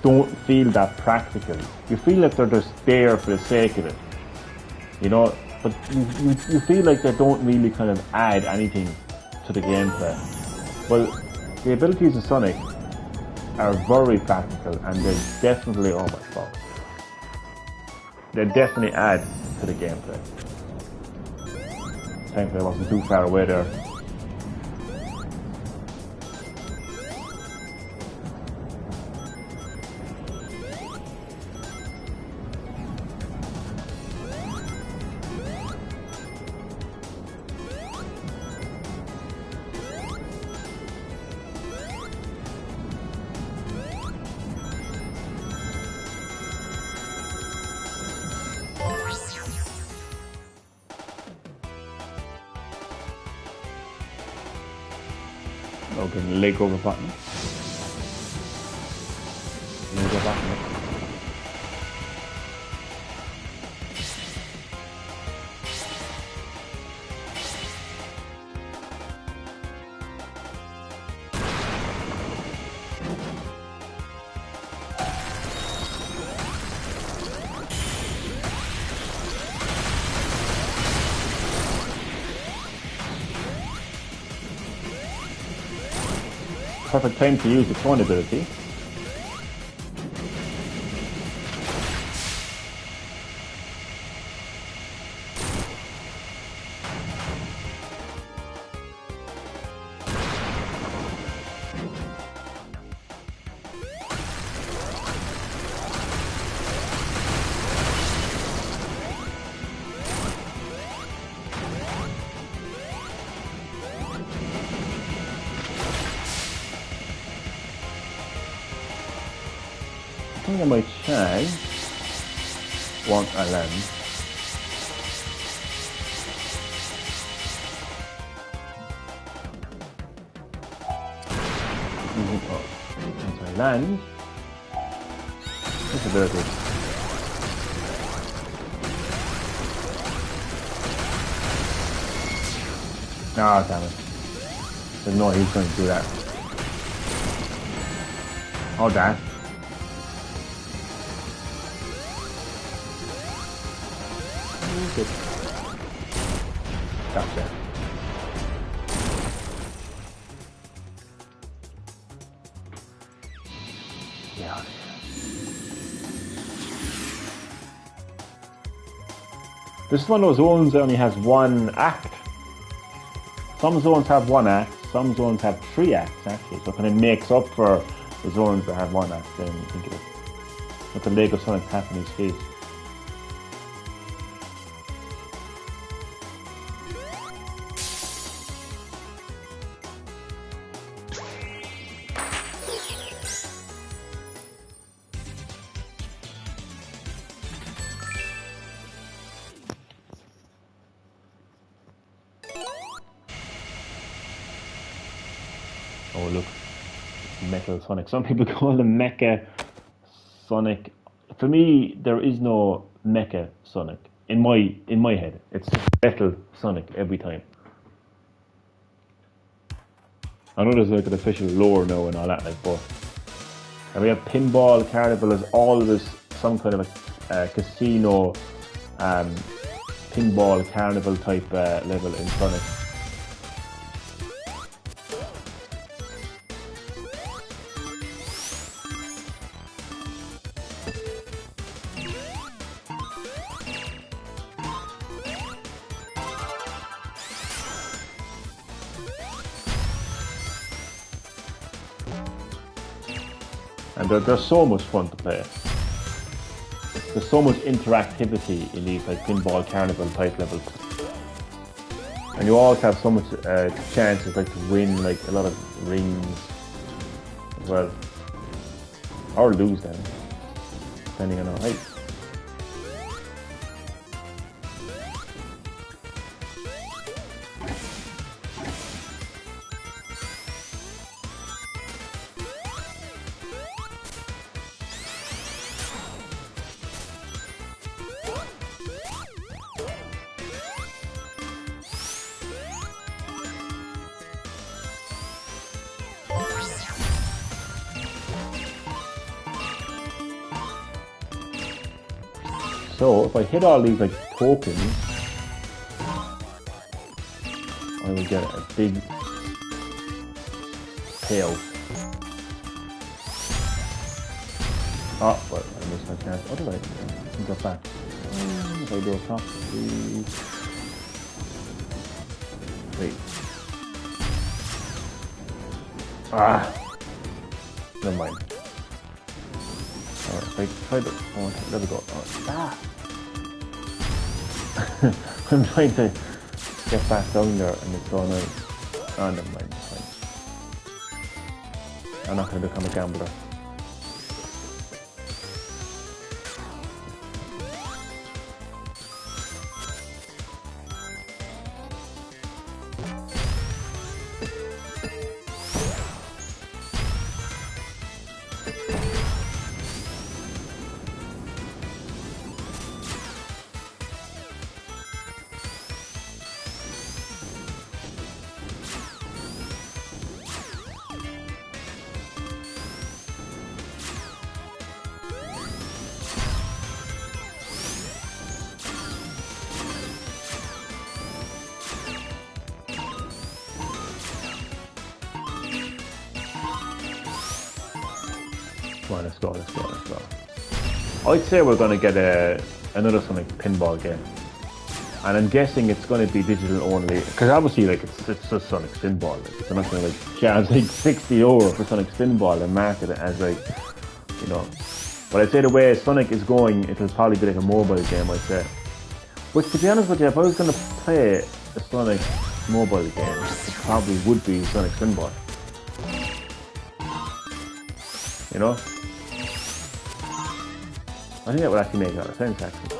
don't feel that practical? You feel like they're just there for the sake of it. You know, but you feel like they don't really kind of add anything to the gameplay. Well, the abilities of Sonic are very practical, and they definitely, oh my god, they definitely add to the gameplay. Thankfully I wasn't too far away there. Okay, leg over button. Leg over button. Perfect time to use the clone ability. I think I might change once I land. Once I land, this ability. Ah, damn it. There's no he's going to do that. Oh, damn. Good. Gotcha. Yeah. This is one of those zones that only has one act. Some zones have one act, some zones have 3 acts actually, so it kind of makes up for the zones that have one act. Then you think of it. With the Lego Sonic tapping his face. Oh look, Metal Sonic. Some people call them Mecha Sonic. For me, there is no Mecha Sonic in my head. It's Metal Sonic every time. I know there's like an official lore now and all that, like, but and we have Pinball Carnival is always some kind of a casino, pinball carnival type level in Sonic. And they're so much fun to play. there's so much interactivity in these like pinball carnival type levels, and you also have so much chances like to win like a lot of rings as well, or lose them depending on our height. So if I hit all these like tokens, I will get a big payout. Oh, but I missed my chance. What did I go back? If I do a top, please. Wait. Ah, never mind. Alright, if I try to. Oh, there we go. Ah. I'm trying to get back down there and it's going out. Oh, never mind, it's fine. I'm not going to become a gambler. Come on, let's go. I'd say we're going to get another Sonic pinball game. And I'm guessing it's going to be digital only. Because obviously, like, it's just Sonic Spinball. Like, they're not going to, like, charge, like, €60 for Sonic Spinball and market it as, like, you know. But I'd say the way Sonic is going, it'll probably be like a mobile game, I'd say. Which, to be honest with you, if I was going to play a Sonic mobile game, it probably would be Sonic Spinball. You know? I think that would actually make a lot of sense, actually.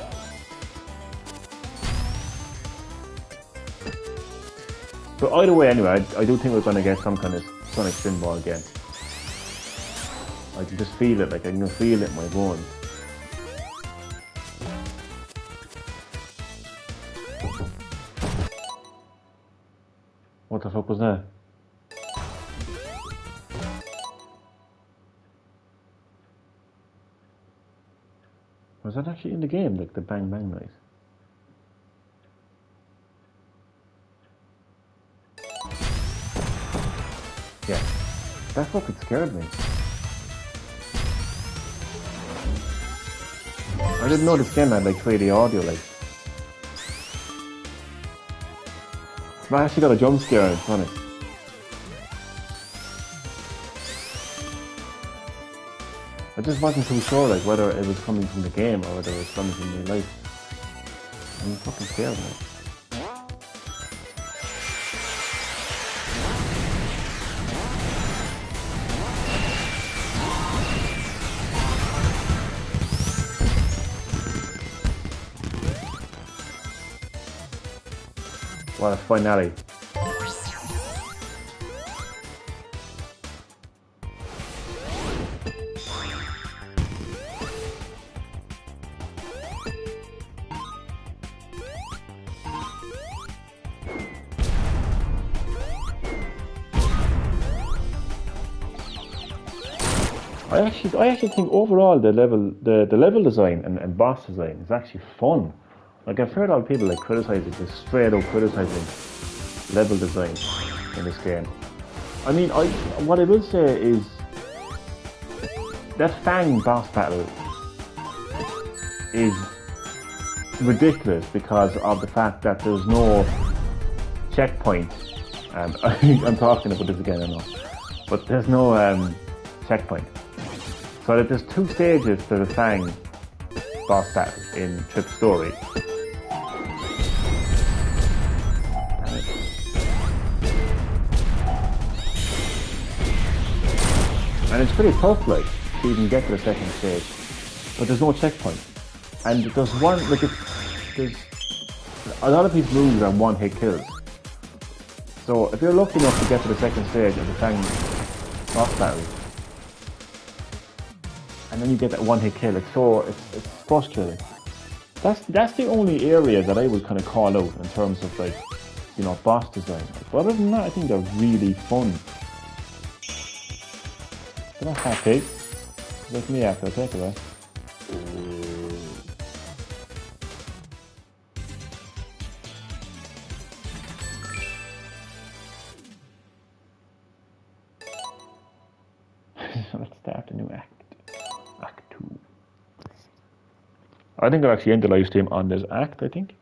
But either way, anyway, I do think we're going to get some kind of Sonic Spinball again. I can just feel it, like I can feel it in my bones. What the fuck was that? Was that actually in the game, like the bang bang noise? Yeah, that fucking scared me. I didn't know this game had like 3D audio, like. I actually got a jump scare in Sonic. I just wasn't too sure like whether it was coming from the game or whether it was coming from real life. I'm fucking scared now. What a finale. I actually think overall the level design and boss design is actually fun. Like I've heard a lot of people like criticizing, just straight up criticizing level design in this game. I mean, what I will say is that Fang boss battle is ridiculous because of the fact that there's no checkpoint. I think I'm talking about this again, I know, but there's no checkpoint. So that there's two stages to the Fang boss battle in Trip Story. And it's pretty tough, like, to even get to the second stage. But there's no checkpoint. And there's one, like, there's a lot of these moves are one-hit kills. So if you're lucky enough to get to the second stage of the Fang boss battle, and then you get that one-hit kill, it's frustrating. That's the only area that I would kind of call out in terms of, like, you know, boss design. But other than that, I think they're really fun. They're not happy. Let me after I take it away. Let's start a new act. Act 2. I think I'll actually end the live stream on this act, I think.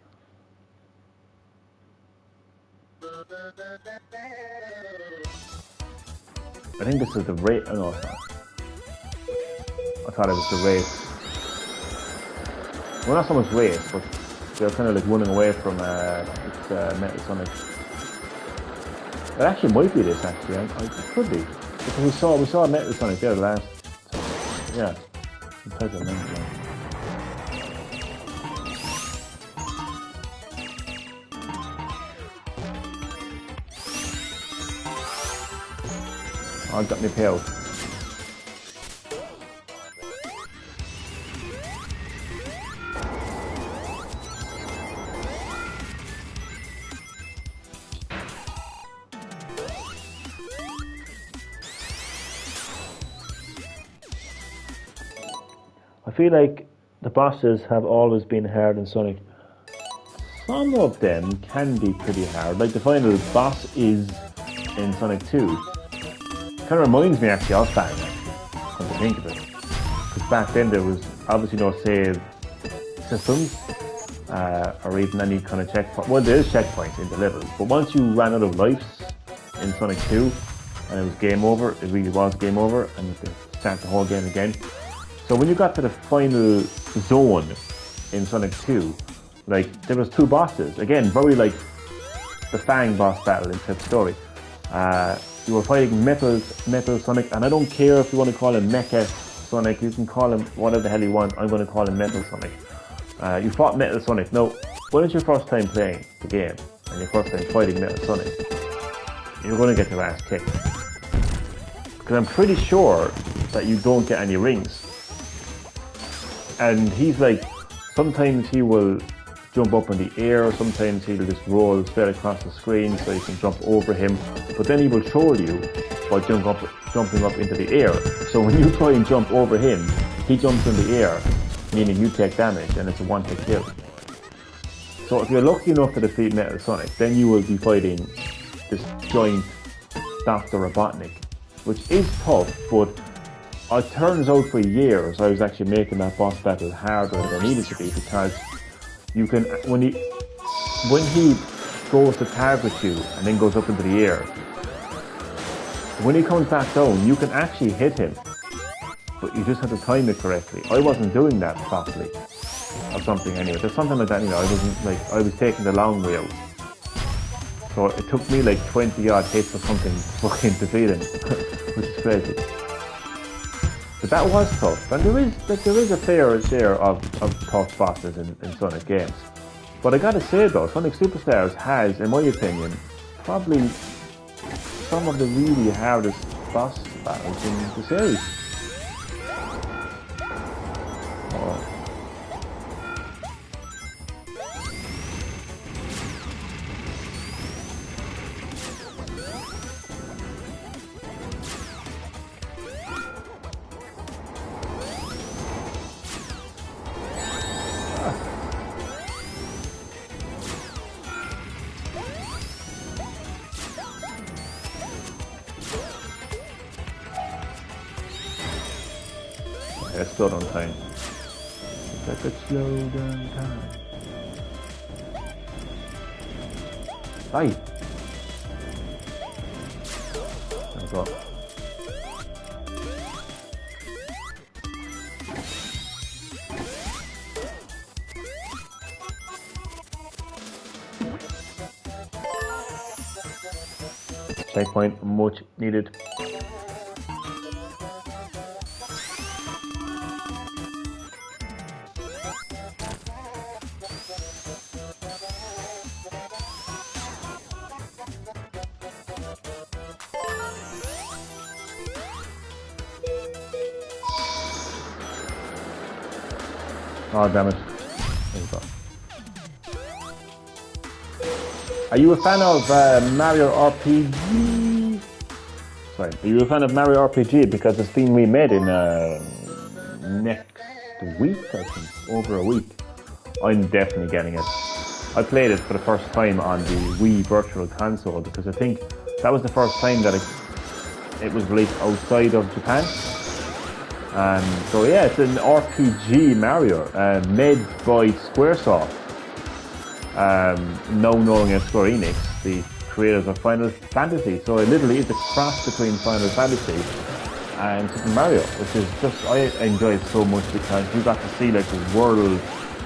I think this is the race. Oh, no, it's not. I thought it was the race. Well, not so much race, but they're kind of like running away from Metal Sonic. It actually might be this, actually. It could be. Because we saw Metal Sonic there last. So, yeah. I'm trying to remember now. Oh, I got my payout. I feel like the bosses have always been hard in Sonic. Some of them can be pretty hard, like the final boss is in Sonic 2. Kind of reminds me actually of Fang, come to think of it. Because back then there was obviously no save systems, or even any kind of checkpoint. Well, there is checkpoints in the levels, but once you ran out of lives in Sonic 2, and it was game over, it really was game over, and you could start the whole game again. So when you got to the final zone in Sonic 2, like, there was two bosses. Again, very like the Fang boss battle in Trip Story. You were fighting Metal Sonic, and I don't care if you want to call him Mecha Sonic, you can call him whatever the hell you want. I'm going to call him Metal Sonic. You fought Metal Sonic. Now, when it's your first time playing the game, and your first time fighting Metal Sonic, you're going to get your ass kicked. Because I'm pretty sure that you don't get any rings. And he's like, sometimes he will jump up in the air, sometimes he'll just roll straight across the screen so you can jump over him, but then he will troll you by jumping up into the air. So when you try and jump over him, he jumps in the air, meaning you take damage, and it's a one-hit kill. So if you're lucky enough to defeat Metal Sonic, then you will be fighting this giant Dr. Robotnik, which is tough, but it turns out for years I was actually making that boss battle harder than it needed to be, because you can, when he goes to target you and then goes up into the air, when he comes back down, you can actually hit him, but you just have to time it correctly. I wasn't doing that properly, or something anyway. There's something like that, you know, I was taking the long way out. So it took me like 20 odd hits or something to fucking defeat him, which is crazy. But that was tough, and there is a fair share of tough bosses in Sonic games. But I gotta say though, Sonic Superstars has, in my opinion, probably some of the really hardest boss battles in the series. Oh. Yeah, slow down time. If I could slow down time. Hi! There we go. Checkpoint, much needed. Oh, damn it. There you go. Are you a fan of Mario RPG? Sorry, are you a fan of Mario RPG? Because it's being remade in next week, I think. Over a week. I'm definitely getting it. I played it for the first time on the Wii Virtual Console because I think that was the first time that it was released outside of Japan. So yeah, it's an RPG Mario made by Squaresoft. Now known as Square Enix, the creators of Final Fantasy. So it literally is a cross between Final Fantasy and Super Mario, which is just, I enjoy it so much because you got to see like the world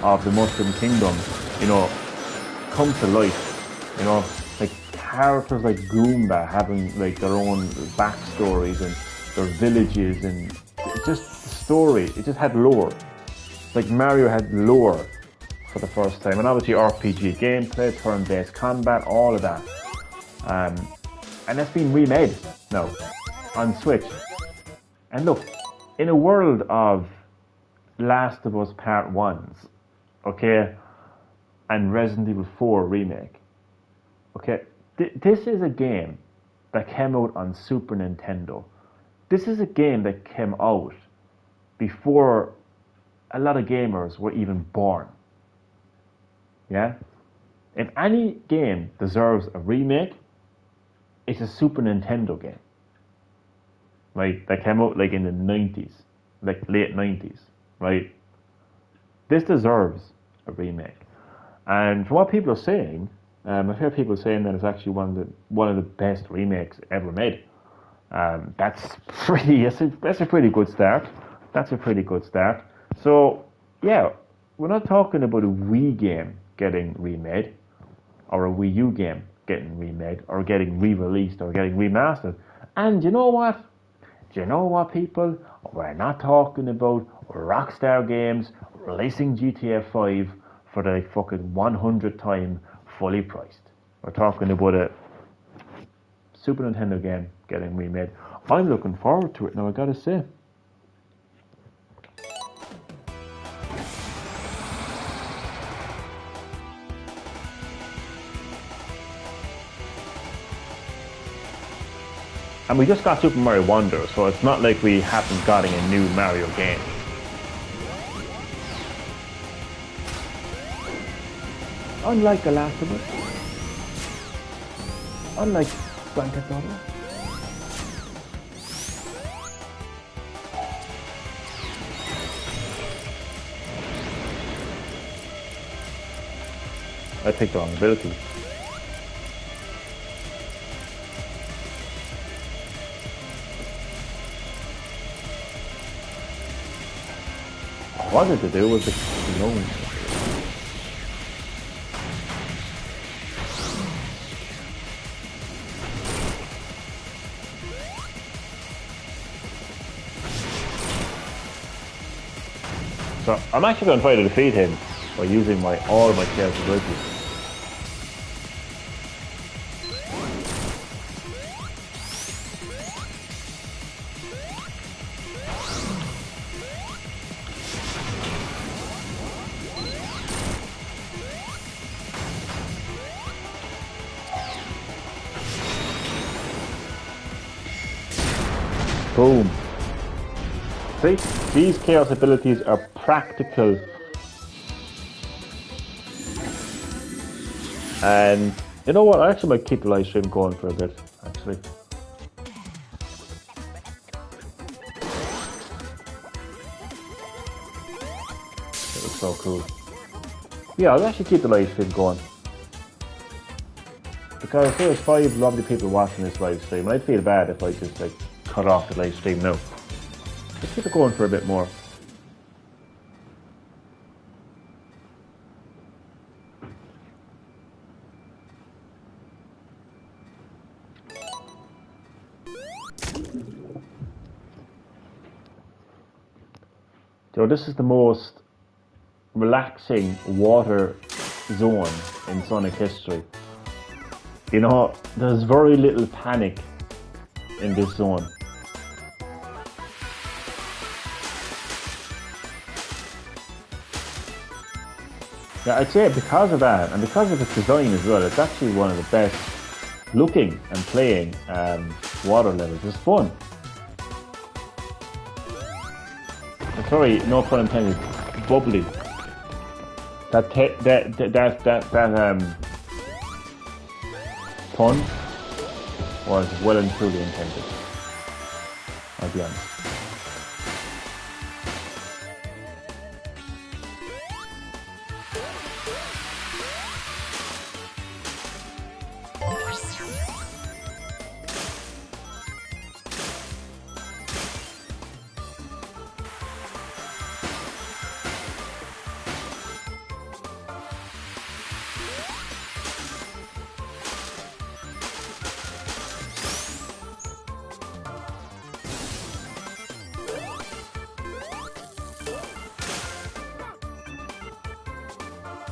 of the Mushroom Kingdom, you know, come to life. You know, like characters like Goomba having like their own backstories and their villages, and it's just the story. It just had lore. Like Mario had lore for the first time, and obviously RPG gameplay, turn-based combat, all of that. And that's been remade now on Switch. And look, in a world of Last of Us Part 1s, okay, and Resident Evil 4 remake, okay, this is a game that came out on Super Nintendo. This is a game that came out before a lot of gamers were even born. Yeah? If any game deserves a remake, it's a Super Nintendo game. Right? That came out like in the 90s, like late 90s, right? This deserves a remake. And from what people are saying, I've heard people saying that it's actually one of the best remakes ever made. That's a pretty good start. That's a pretty good start. So yeah, we're not talking about a Wii game getting remade, or a Wii U game getting remade, or getting re-released, or getting remastered. And you know what? Do you know what, people? We're not talking about Rockstar Games releasing GTA 5 for the fucking 100th time fully priced. We're talking about a Super Nintendo game getting remade. I'm looking forward to it now, I gotta say. And we just got Super Mario Wonder, so it's not like we haven't gotten a new Mario game. Unlike The Last of Us, unlike Grand Theft Auto, I picked the wrong ability. What I wanted to do was the clone. So I'm actually going to try to defeat him by using all my capabilities. Boom. See, these chaos abilities are practical, and you know what, I actually might keep the live stream going for a bit, actually. It looks so cool. Yeah, I'll actually keep the live stream going, because there's 5 lovely people watching this live stream, and I'd feel bad if I just like cut off the live stream now. Let's keep it going for a bit more. So this is the most relaxing water zone in Sonic history. You know, there's very little panic in this zone. Yeah, I'd say because of that, and because of its design as well, it's actually one of the best looking and playing water levels. It's fun. It's very, no pun intended, bubbly. That pun was well and truly intended. I'll be honest.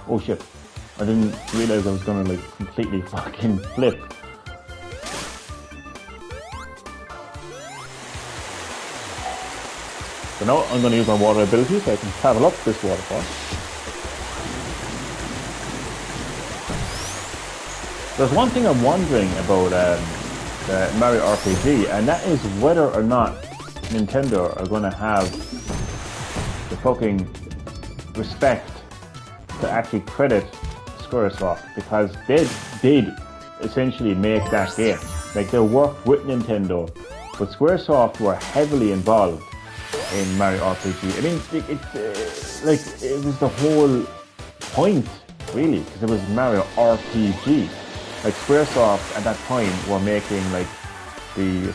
Oh shit, I didn't realize I was gonna like completely fucking flip. So now I'm gonna use my water ability so I can travel up this waterfall. There's one thing I'm wondering about the Mario RPG, and that is whether or not Nintendo are gonna have the fucking respect to actually credit Squaresoft, because they did essentially make that game. Like, they worked with Nintendo, but Squaresoft were heavily involved in Mario RPG. I mean, it was the whole point, really, because it was Mario RPG. Like, Squaresoft at that time were making like the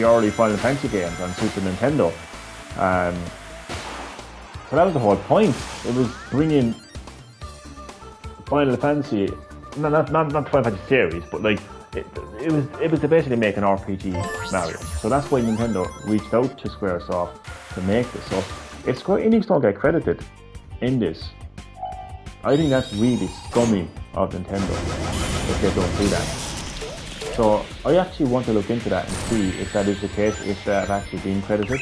early Final Fantasy games on Super Nintendo. So that was the whole point. It was bringing Final Fantasy, not Final Fantasy series, but like it was to basically make an RPG Mario. So that's why Nintendo reached out to Squaresoft to make this. So if Square Enix don't get credited in this, I think that's really scummy of Nintendo if they don't do that. So I actually want to look into that and see if that is the case, if they have actually been credited.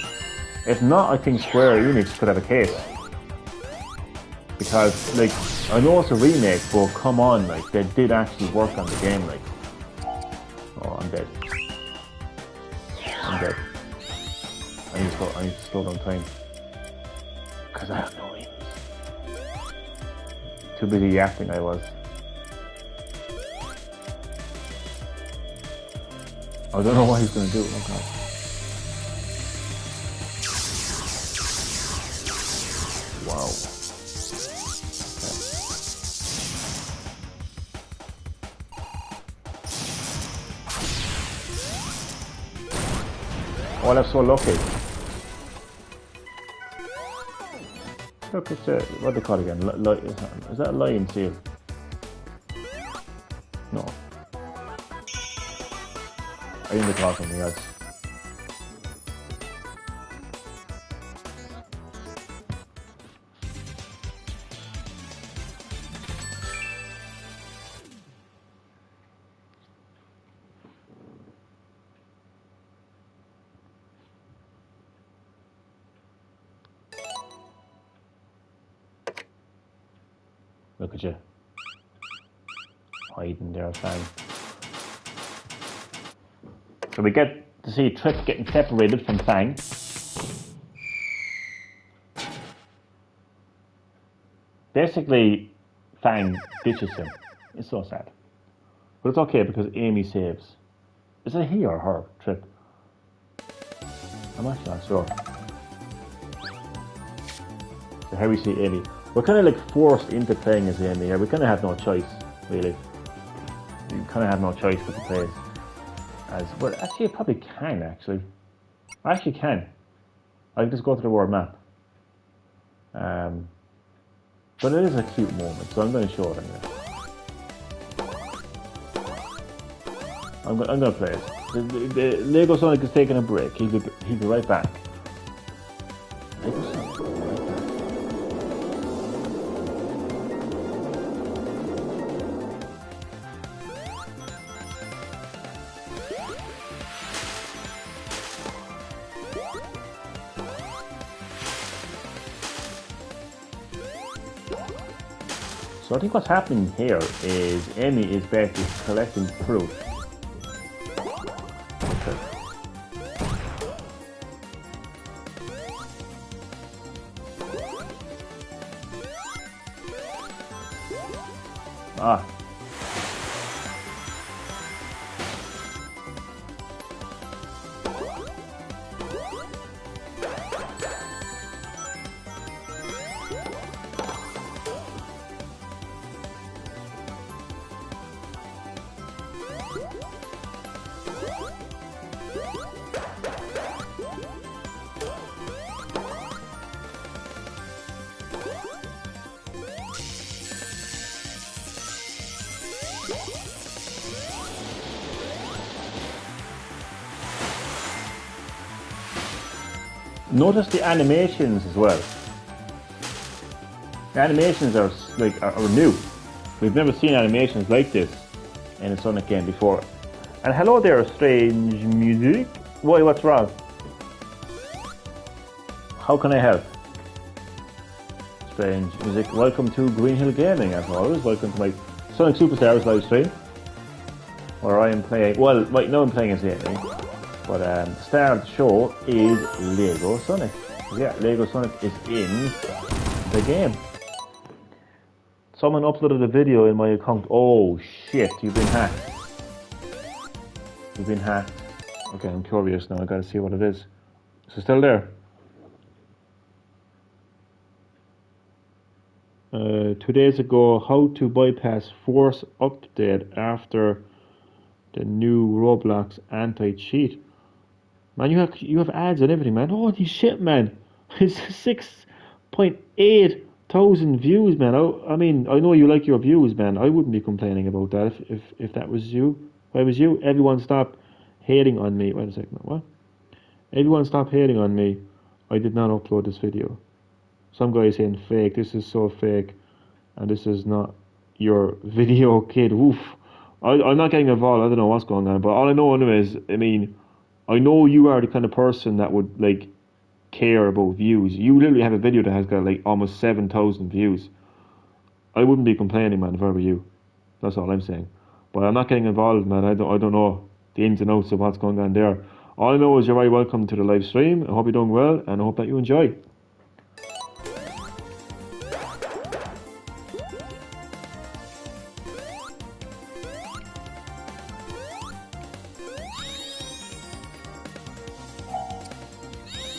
If not, I think Square Enix could have a case. Because, like, I know it's a remake, but come on, like, they did actually work on the game, like. Oh, I'm dead. I'm dead. I need to slow down time. Because I have no wings. Too busy yapping I was. I don't know what he's gonna do, oh god. Wow. Oh, that's so lucky. Look, it's a, what do they call it again? Is that a lion seal? No. I think they call it something else. Look at you. Hiding there, fine. So we get to see Trip getting separated from Fang. Basically, Fang ditches him. It's so sad. But it's okay because Amy saves. Is it he or her, Trip? I'm actually not sure. So here we see Amy. We're kind of like forced into playing as Amy here. We kind of have no choice, really. We kind of have no choice but to play as... Well, actually, I probably can, actually. I actually can. I can just go to the world map. But it is a cute moment, so I'm going to show it anyway. I'm going to play it. The Lego Sonic is taking a break. He'll be right back. Lego Sonic. I like that. So I think what's happening here is Amy is basically collecting fruit. Okay. Ah. Notice the animations as well. The animations are like are new. We've never seen animations like this in a Sonic game before. And hello there, strange music. Why? What's wrong? How can I help? Strange music. Welcome to Green Hill Gaming, as always. Welcome to my Sonic Superstars live stream, where I am playing. Well, right now I'm playing as Amy. But the star of the show is Lego Sonic. Yeah, Lego Sonic is in the game. Someone uploaded a video in my account. Oh shit, you've been hacked. You've been hacked. Okay, I'm curious now. I gotta see what it is. Is it still there? 2 days ago, how to bypass force update after the new Roblox anti-cheat. Man, you have ads and everything, man. Holy shit, man! It's 6.8 thousand views, man. I mean, I know you like your views, man. I wouldn't be complaining about that if that was you. If I was you, everyone stop hating on me. Wait a second, what? Everyone stop hating on me. I did not upload this video. Some guy is saying fake. This is so fake, and this is not your video, kid. Oof. I'm not getting involved. I don't know what's going on, but all I know anyway is, I mean, I know you are the kind of person that would like care about views. You literally have a video that has got like almost 7,000 views. I wouldn't be complaining, man, if I were you. That's all I'm saying. But I'm not getting involved, man. I don't know the ins and outs of what's going on there. All I know is you're very welcome to the live stream. I hope you're doing well, and I hope that you enjoy.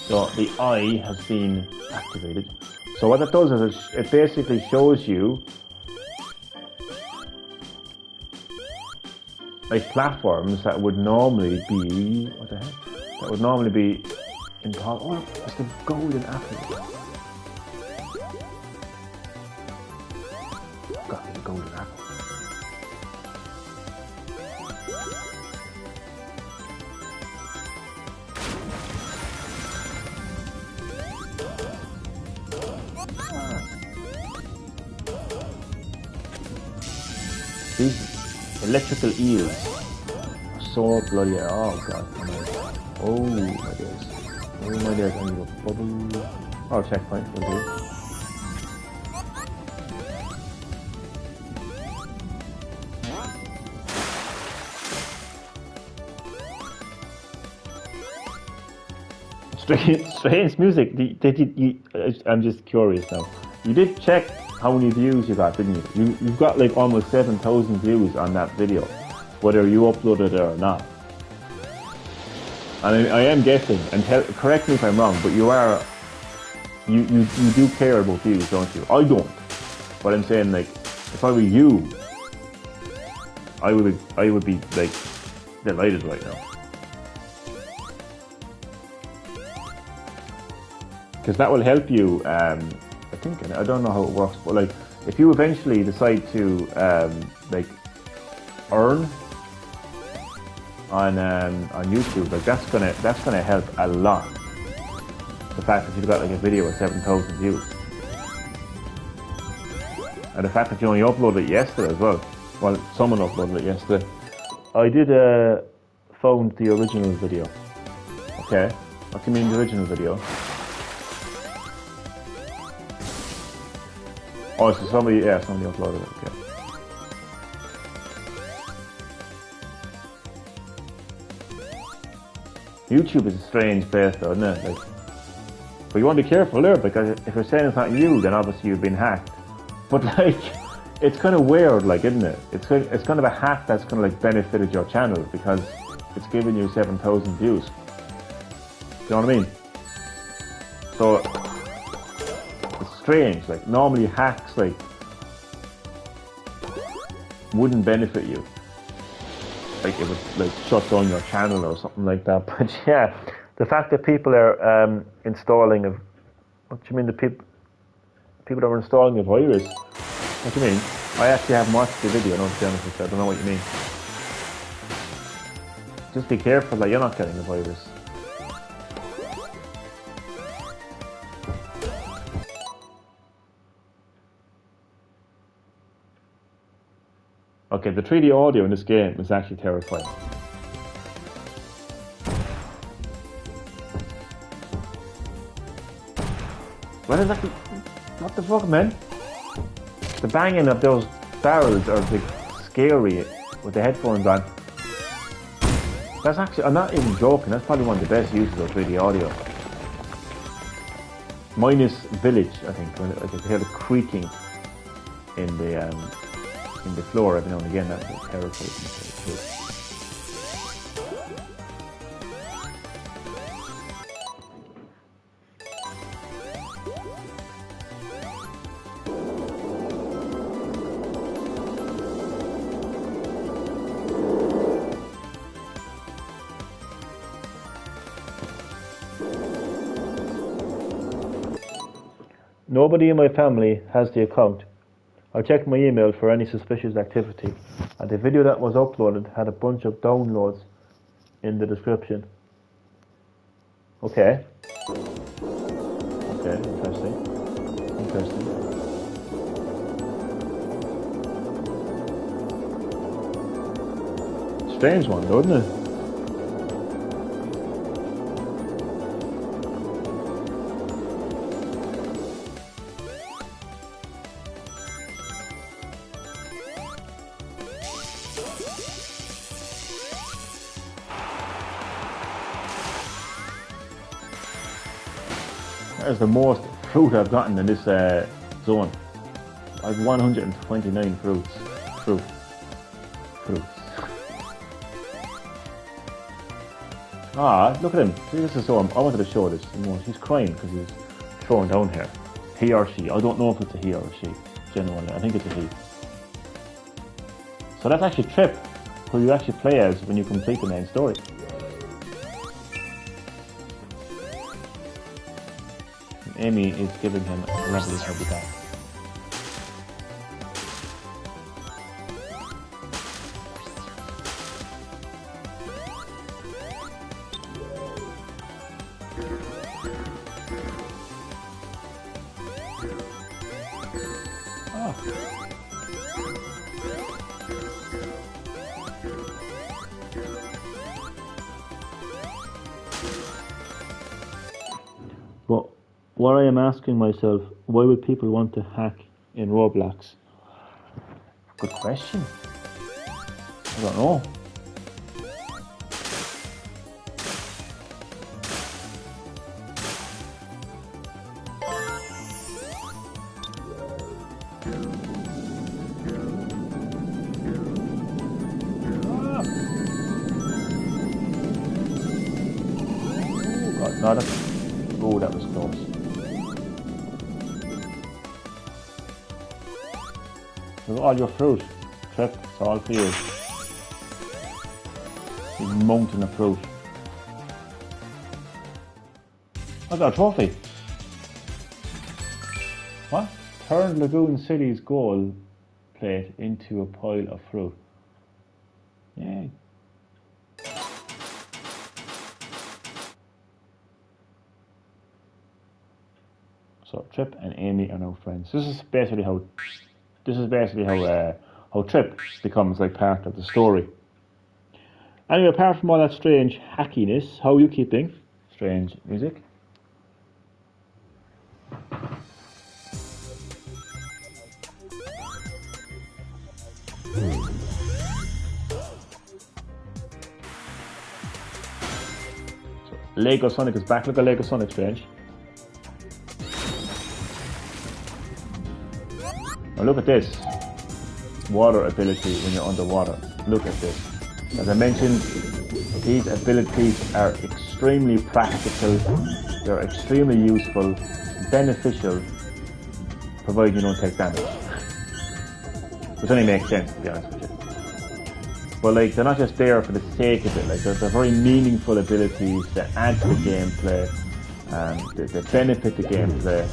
So the eye has been activated. So what that does is it basically shows you like platforms that would normally be, what the heck? That would normally be in, oh, it's the golden apple. Got me the golden apple. These electrical eels are so bloody, oh god, oh my days, oh my days, I need a bubble, oh checkpoint, will do. Strange music, I'm just curious now, you did check how many views you got, didn't you? You've got like almost 7,000 views on that video, whether you uploaded it or not. And I am guessing, and correct me if I'm wrong, but you do care about views, don't you? I don't. But I'm saying, like, if I were you, I would be like delighted right now. Because that will help you, I think, I don't know how it works, but like, if you eventually decide to like earn on YouTube, like that's gonna help a lot. the fact that you've got like a video with 7,000 views. And the fact that you only uploaded it yesterday as well. Well, someone uploaded it yesterday. I did found the original video. Okay, what do you mean the original video? Oh, so somebody uploaded it, okay. YouTube is a strange place though, isn't it? Like, but you want to be careful there, because if you're saying it's not you, then obviously you've been hacked. But like, it's kind of weird, like, isn't it? It's kind of a hack that's kind of like benefited your channel because it's giving you 7,000 views. Do you know what I mean? So it's strange. Like normally hacks like wouldn't benefit you. Like it would like shut down your channel or something like that. But yeah, the fact that people are installing a, what do you mean the people that are installing a virus? What do you mean? I actually haven't watched the video, no, to be honest with you. I don't know what you mean. Just be careful that you're not getting the virus. Okay, the 3D audio in this game is actually terrifying. What is that? What the fuck, man? The banging of those barrels are like scary with the headphones on. That's actually, I'm not even joking, that's probably one of the best uses of 3D audio. Minus Village, I think, when I could hear the creaking in the floor every now and again. That was terrifying. Nobody in my family has the account. I checked my email for any suspicious activity, and the video that was uploaded had a bunch of downloads in the description. Okay. Okay, interesting. Interesting. Strange one, though, isn't it? That's the most fruit I've gotten in this zone. I've 129 fruits. Fruits. Ah, look at him. See, this is so. I wanted to show this. You know, he's crying because he's thrown down here. He or she. I don't know if it's a he or a she. Genuinely, I think it's a he. So that's actually Trip, who you actually play as when you complete the main story. Amy is giving him a lovely huggy back. Oh. But what I am asking myself, why would people want to hack in Roblox? Good question. I don't know. Oh, God, no, that was close. Look at all your fruit. Trip, it's all for you. Big mountain of fruit. I got a trophy. What? Turn Lagoon City's goal plate into a pile of fruit. Yay. So Trip and Amy are now friends. This is basically how how Trip becomes like part of the story. Anyway, apart from all that strange hackiness, how are you keeping? Strange music. Lego Sonic is back. Look at Lego Sonic, Strange. Now look at this. Water ability when you're underwater. Look at this. As I mentioned, these abilities are extremely practical. They're extremely useful, beneficial, provided you don't take damage. Which only makes sense, to be honest with you. But like, they're not just there for the sake of it. Like, they're very meaningful abilities that add to the gameplay, and they benefit the gameplay.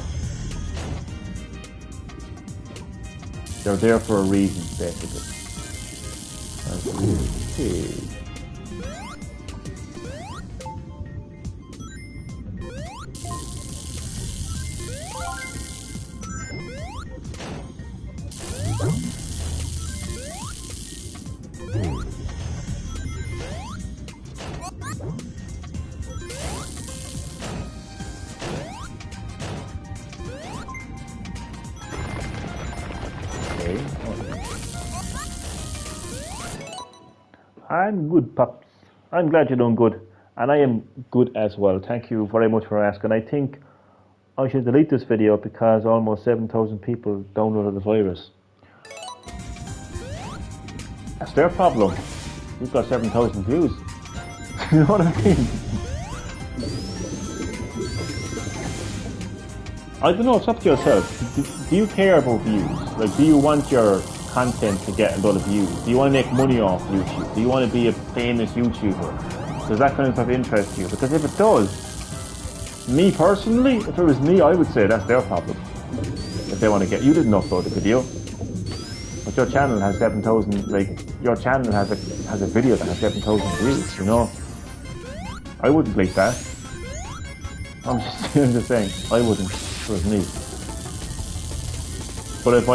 They're there for a reason, basically. Okay. I'm good, Pops. I'm glad you're doing good. And I am good as well. Thank you very much for asking. I think I should delete this video because almost 7,000 people downloaded the virus. That's their problem. We've got 7,000 views. You know what I mean? I don't know, it's up to yourself. Do you care about views? Like, do you want your content to get a lot of views? Do you want to make money off YouTube? Do you want to be a famous YouTuber? Does that kind of stuff interest you? Because if it does, me personally, if it was me, I would say that's their problem. If they want to get, you didn't upload the video, but your channel has 7,000. Like, your channel has a video that has 7,000 views. You know, I wouldn't like that. I'm just saying, I wouldn't. If it was me. But if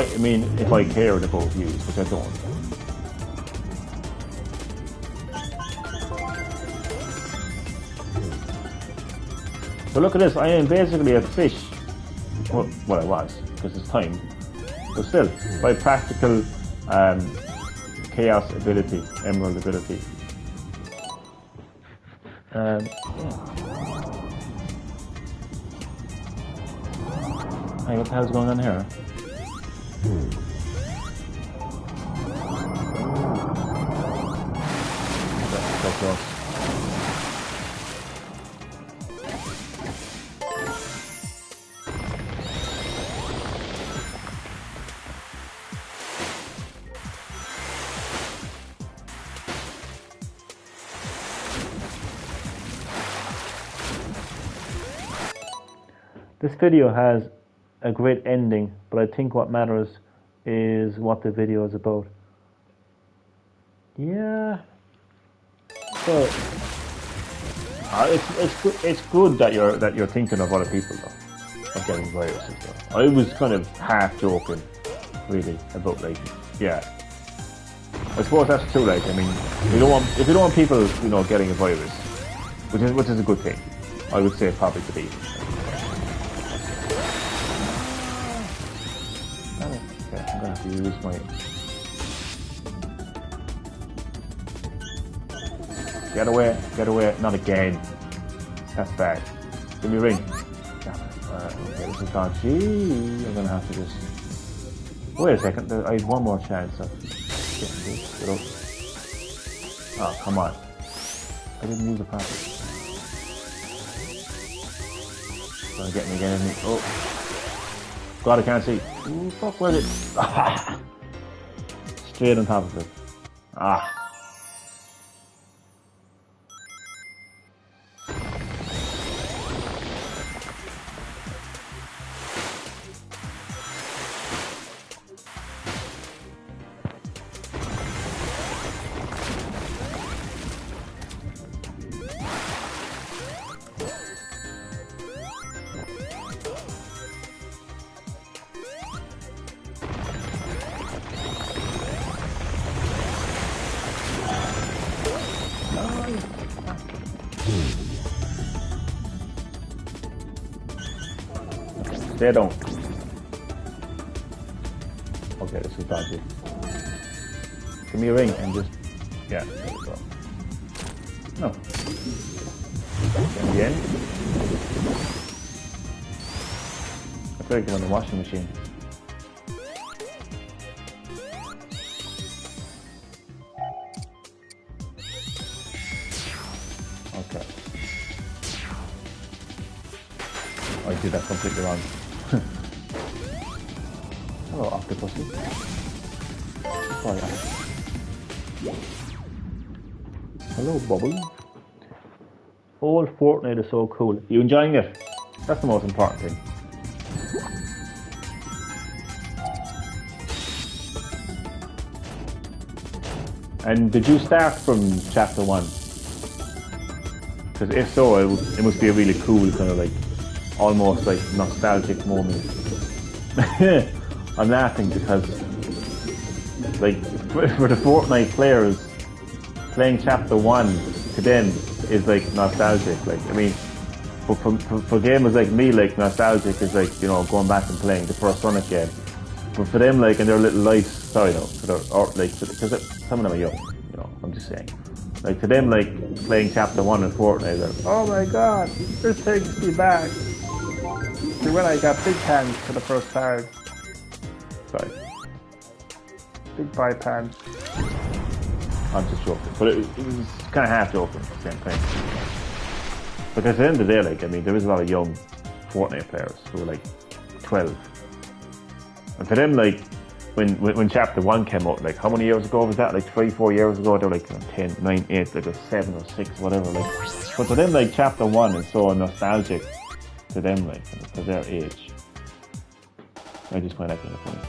I cared about views, which I don't. But look at this, I am basically a fish. Well, I was, because it's time. But still, by practical chaos ability, emerald ability. Yeah. Hey, what the hell's going on here? This video has a great ending, but I think what matters is what the video is about. Yeah. So it's good that you're thinking of other people though, of getting viruses though. I was kind of half joking, really, about like, yeah. I suppose that's true. Like, I mean, if you don't want people, you know, getting a virus, which is a good thing, I would say probably to be. I'm gonna have to use my. Get away, not again. That's bad. Give me a ring. Okay, this is gone. Gee, I'm gonna have to just. Wait a second, I have one more chance of getting this. Oh, come on. I didn't use it properly. Gonna get me again, isn't it? Oh. God, I can't see. Ooh, fuck, where's it? Straight on top of it. Ah. Stay down. Okay, this is dodgy. Give me a ring and just... Yeah, there we go. No. In the end. I feel like I'm on the washing machine. Okay. I did that completely wrong. Hello, octopusy. Oh, yeah. Hello, Bubble. Old Fortnite is so cool. You enjoying it? That's the most important thing. And did you start from chapter 1? Because if so, it must be a really cool kind of like, almost like nostalgic moment. I'm laughing because, like, for the Fortnite players, playing chapter 1 to them is like nostalgic. Like, I mean, for gamers like me, like nostalgic is like, you know, going back and playing the first Sonic game. But for them, like in their little lives, sorry no, for their, or like, because some of them are young, you know, I'm just saying. Like to them, like playing chapter 1 in Fortnite, like, oh my god, this takes me back to when I got big pants for the first time. Sorry. Big pie pants. I'm just joking, but it was kind of half joking at the same time. Because at the end of the day, like, I mean, there is a lot of young Fortnite players who are like 12. And for them, like, when chapter 1 came out, like, how many years ago was that? Like 3-4 years ago, they were like, you know, 10, 9, 8, like 7 or 6, whatever, like. But for them, like, chapter 1 is so nostalgic to them, like, for their age. I just find that kind of funny.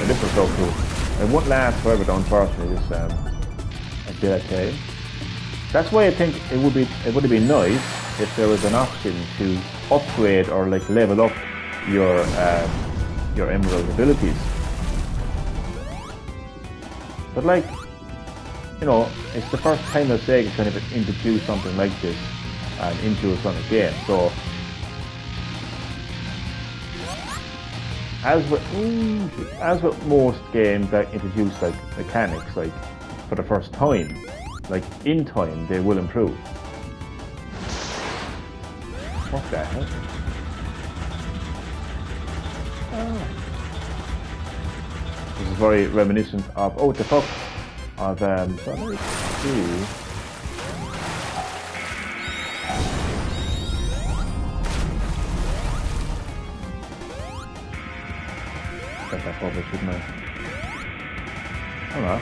This was so cool. It won't last forever, though, unfortunately. This did I tell you? That's why I think it would have been nice if there was an option to upgrade or like level up your emerald abilities. But like, you know, it's the first time that Sega kind of introduced something like this into a Sonic game. So as with most games that introduce like mechanics, like for the first time, like in time they will improve. What the hell? Oh. This is very reminiscent of what the fuck of Sonic 2. Guess I probably shouldn't have. I don't know.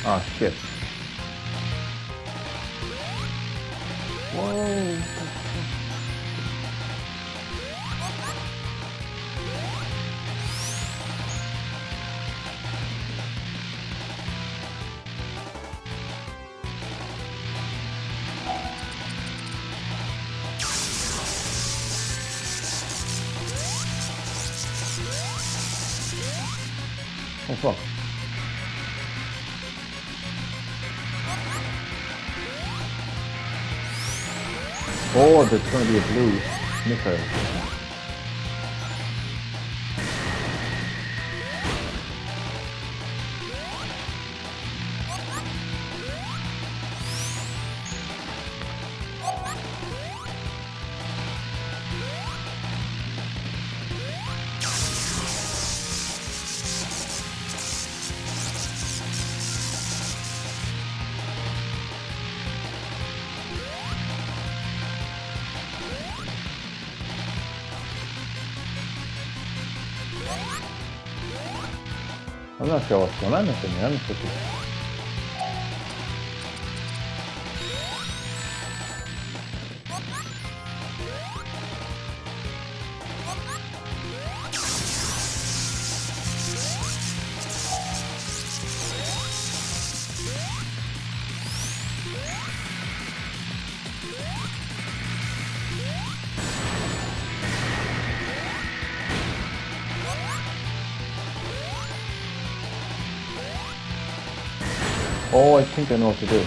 Oh shit. Whoa. Oh fuck. Oh, there's going to be a blue missile. I'm not sure what's going on with me, honest with you. Oh, I think I know what to do.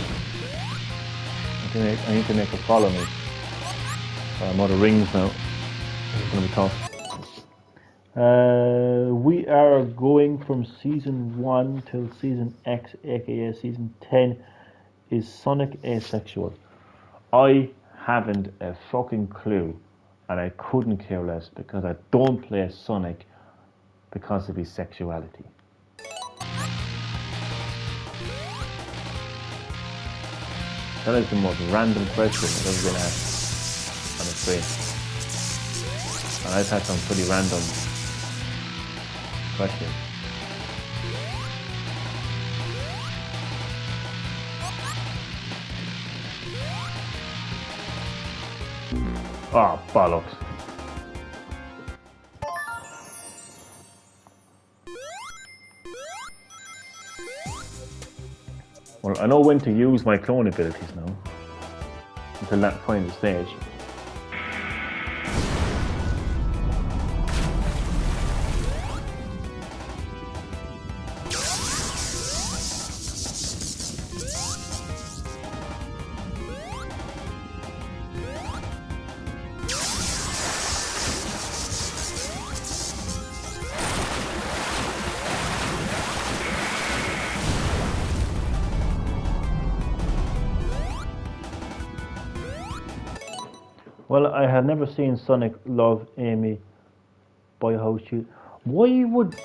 I need to make her follow me. I'm out of rings now. It's going to be tough. We are going from season 1 till season X, aka season 10. Is Sonic asexual? I haven't a fucking clue, and I couldn't care less because I don't play Sonic because of his sexuality. That is the most random question I've ever been asked on a stream. And I've had some pretty random questions. Oh, bollocks. Well, I know when to use my clone abilities now, until that final stage. Well, I had never seen Sonic love Amy by how she... Why would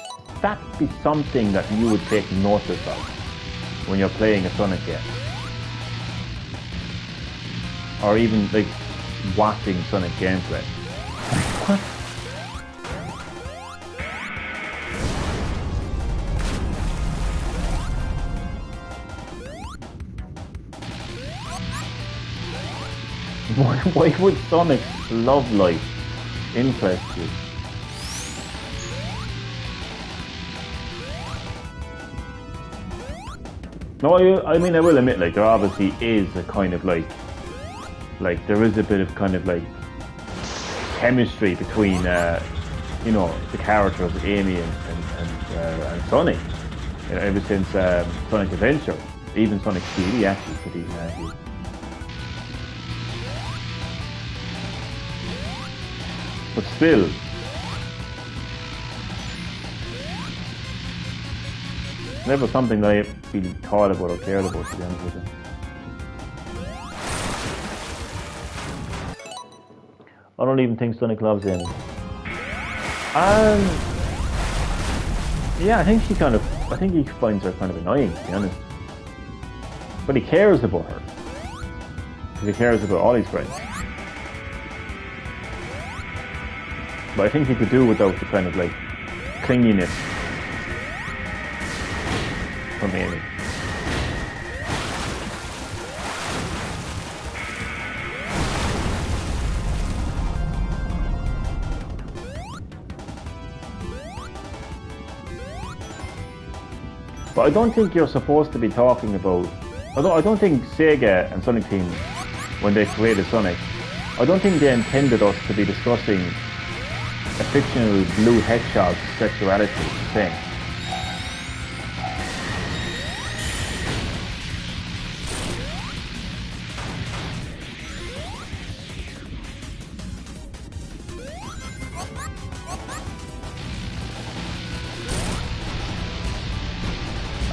that be something that you would take notice of when you're playing a Sonic game? Or even, like, watching Sonic gameplay? What? Why would Sonic's love life interest you? No, I mean, I will admit, like, there obviously is a kind of like there is a bit of kind of like chemistry between, you know, the character of Amy and Sonic. You know, ever since Sonic Adventure, even Sonic CD actually could even argue. But still, never something that I really thought about or cared about, to be honest with you. I don't even think Sonic loves Amy. Yeah, I think he finds her kind of annoying, to be honest. But he cares about her. Because he cares about all his friends. But I think he could do without the kind of like clinginess from Amy. But I don't think you're supposed to be talking about... I don't think Sega and Sonic Team, when they created Sonic, I don't think they intended us to be discussing a fictional blue hedgehog's sexuality thing.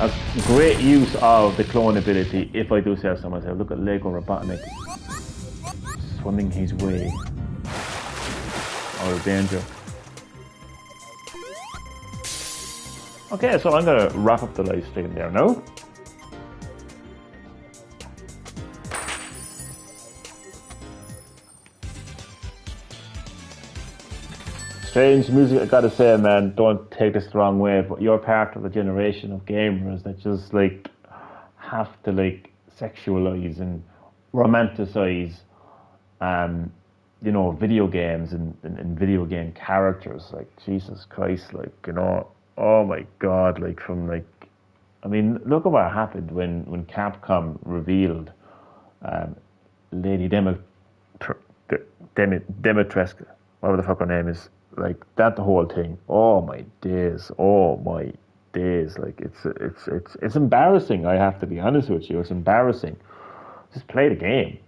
A great use of the clone ability, if I do say so myself. Look at Lego Robotnik swimming his way out of danger. Okay, so I'm going to wrap up the live stream there now. Strange music, I gotta say, man, don't take this the wrong way, but you're part of a generation of gamers that just like have to like sexualize and romanticize video games and video game characters. Like, Jesus Christ, like, oh my God, like, from like, I mean, look at what happened when Capcom revealed Lady Demetrescu, whatever the fuck her name is, like that, the whole thing. Oh my days, like it's embarrassing. I have to be honest with you, it's embarrassing. Just play the game.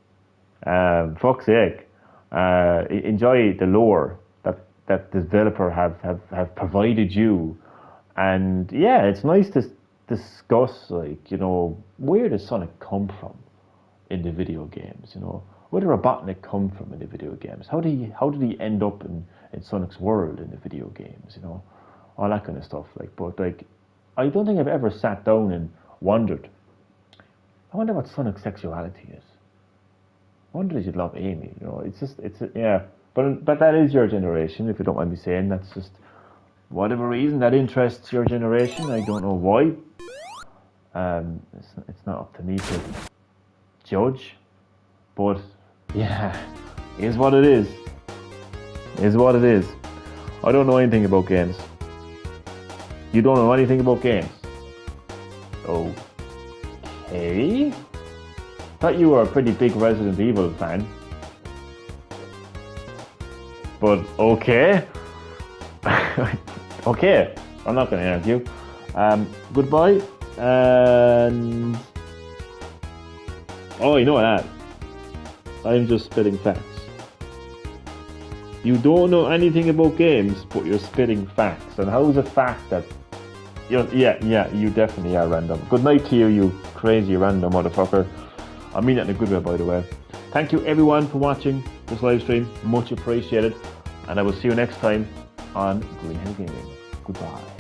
Fuck's sake. Enjoy the lore that the developer have provided you, and yeah, it's nice to discuss, like, where does Sonic come from in the video games? Where did Robotnik come from in the video games? How did he end up in Sonic's world in the video games? All that kind of stuff. Like, but like, I don't think I've ever sat down and wondered. I wonder what Sonic's sexuality is. I wonder if you'd love Amy. Yeah. But that is your generation, if you don't mind me saying. That's just whatever reason that interests your generation. I don't know why. It's not up to me to judge. But yeah, it is what it is. It is what it is. I don't know anything about games. You don't know anything about games? Okay. Thought you were a pretty big Resident Evil fan. But okay. Okay, I'm not going to argue. Goodbye. And oh, you know that. I'm just spitting facts. You don't know anything about games, but you're spitting facts. And how is a fact that you definitely are random. Good night to you, you crazy random motherfucker. I mean that in a good way, by the way. Thank you everyone for watching this live stream. Much appreciated. And I will see you next time on Green Hill Gaming. Goodbye.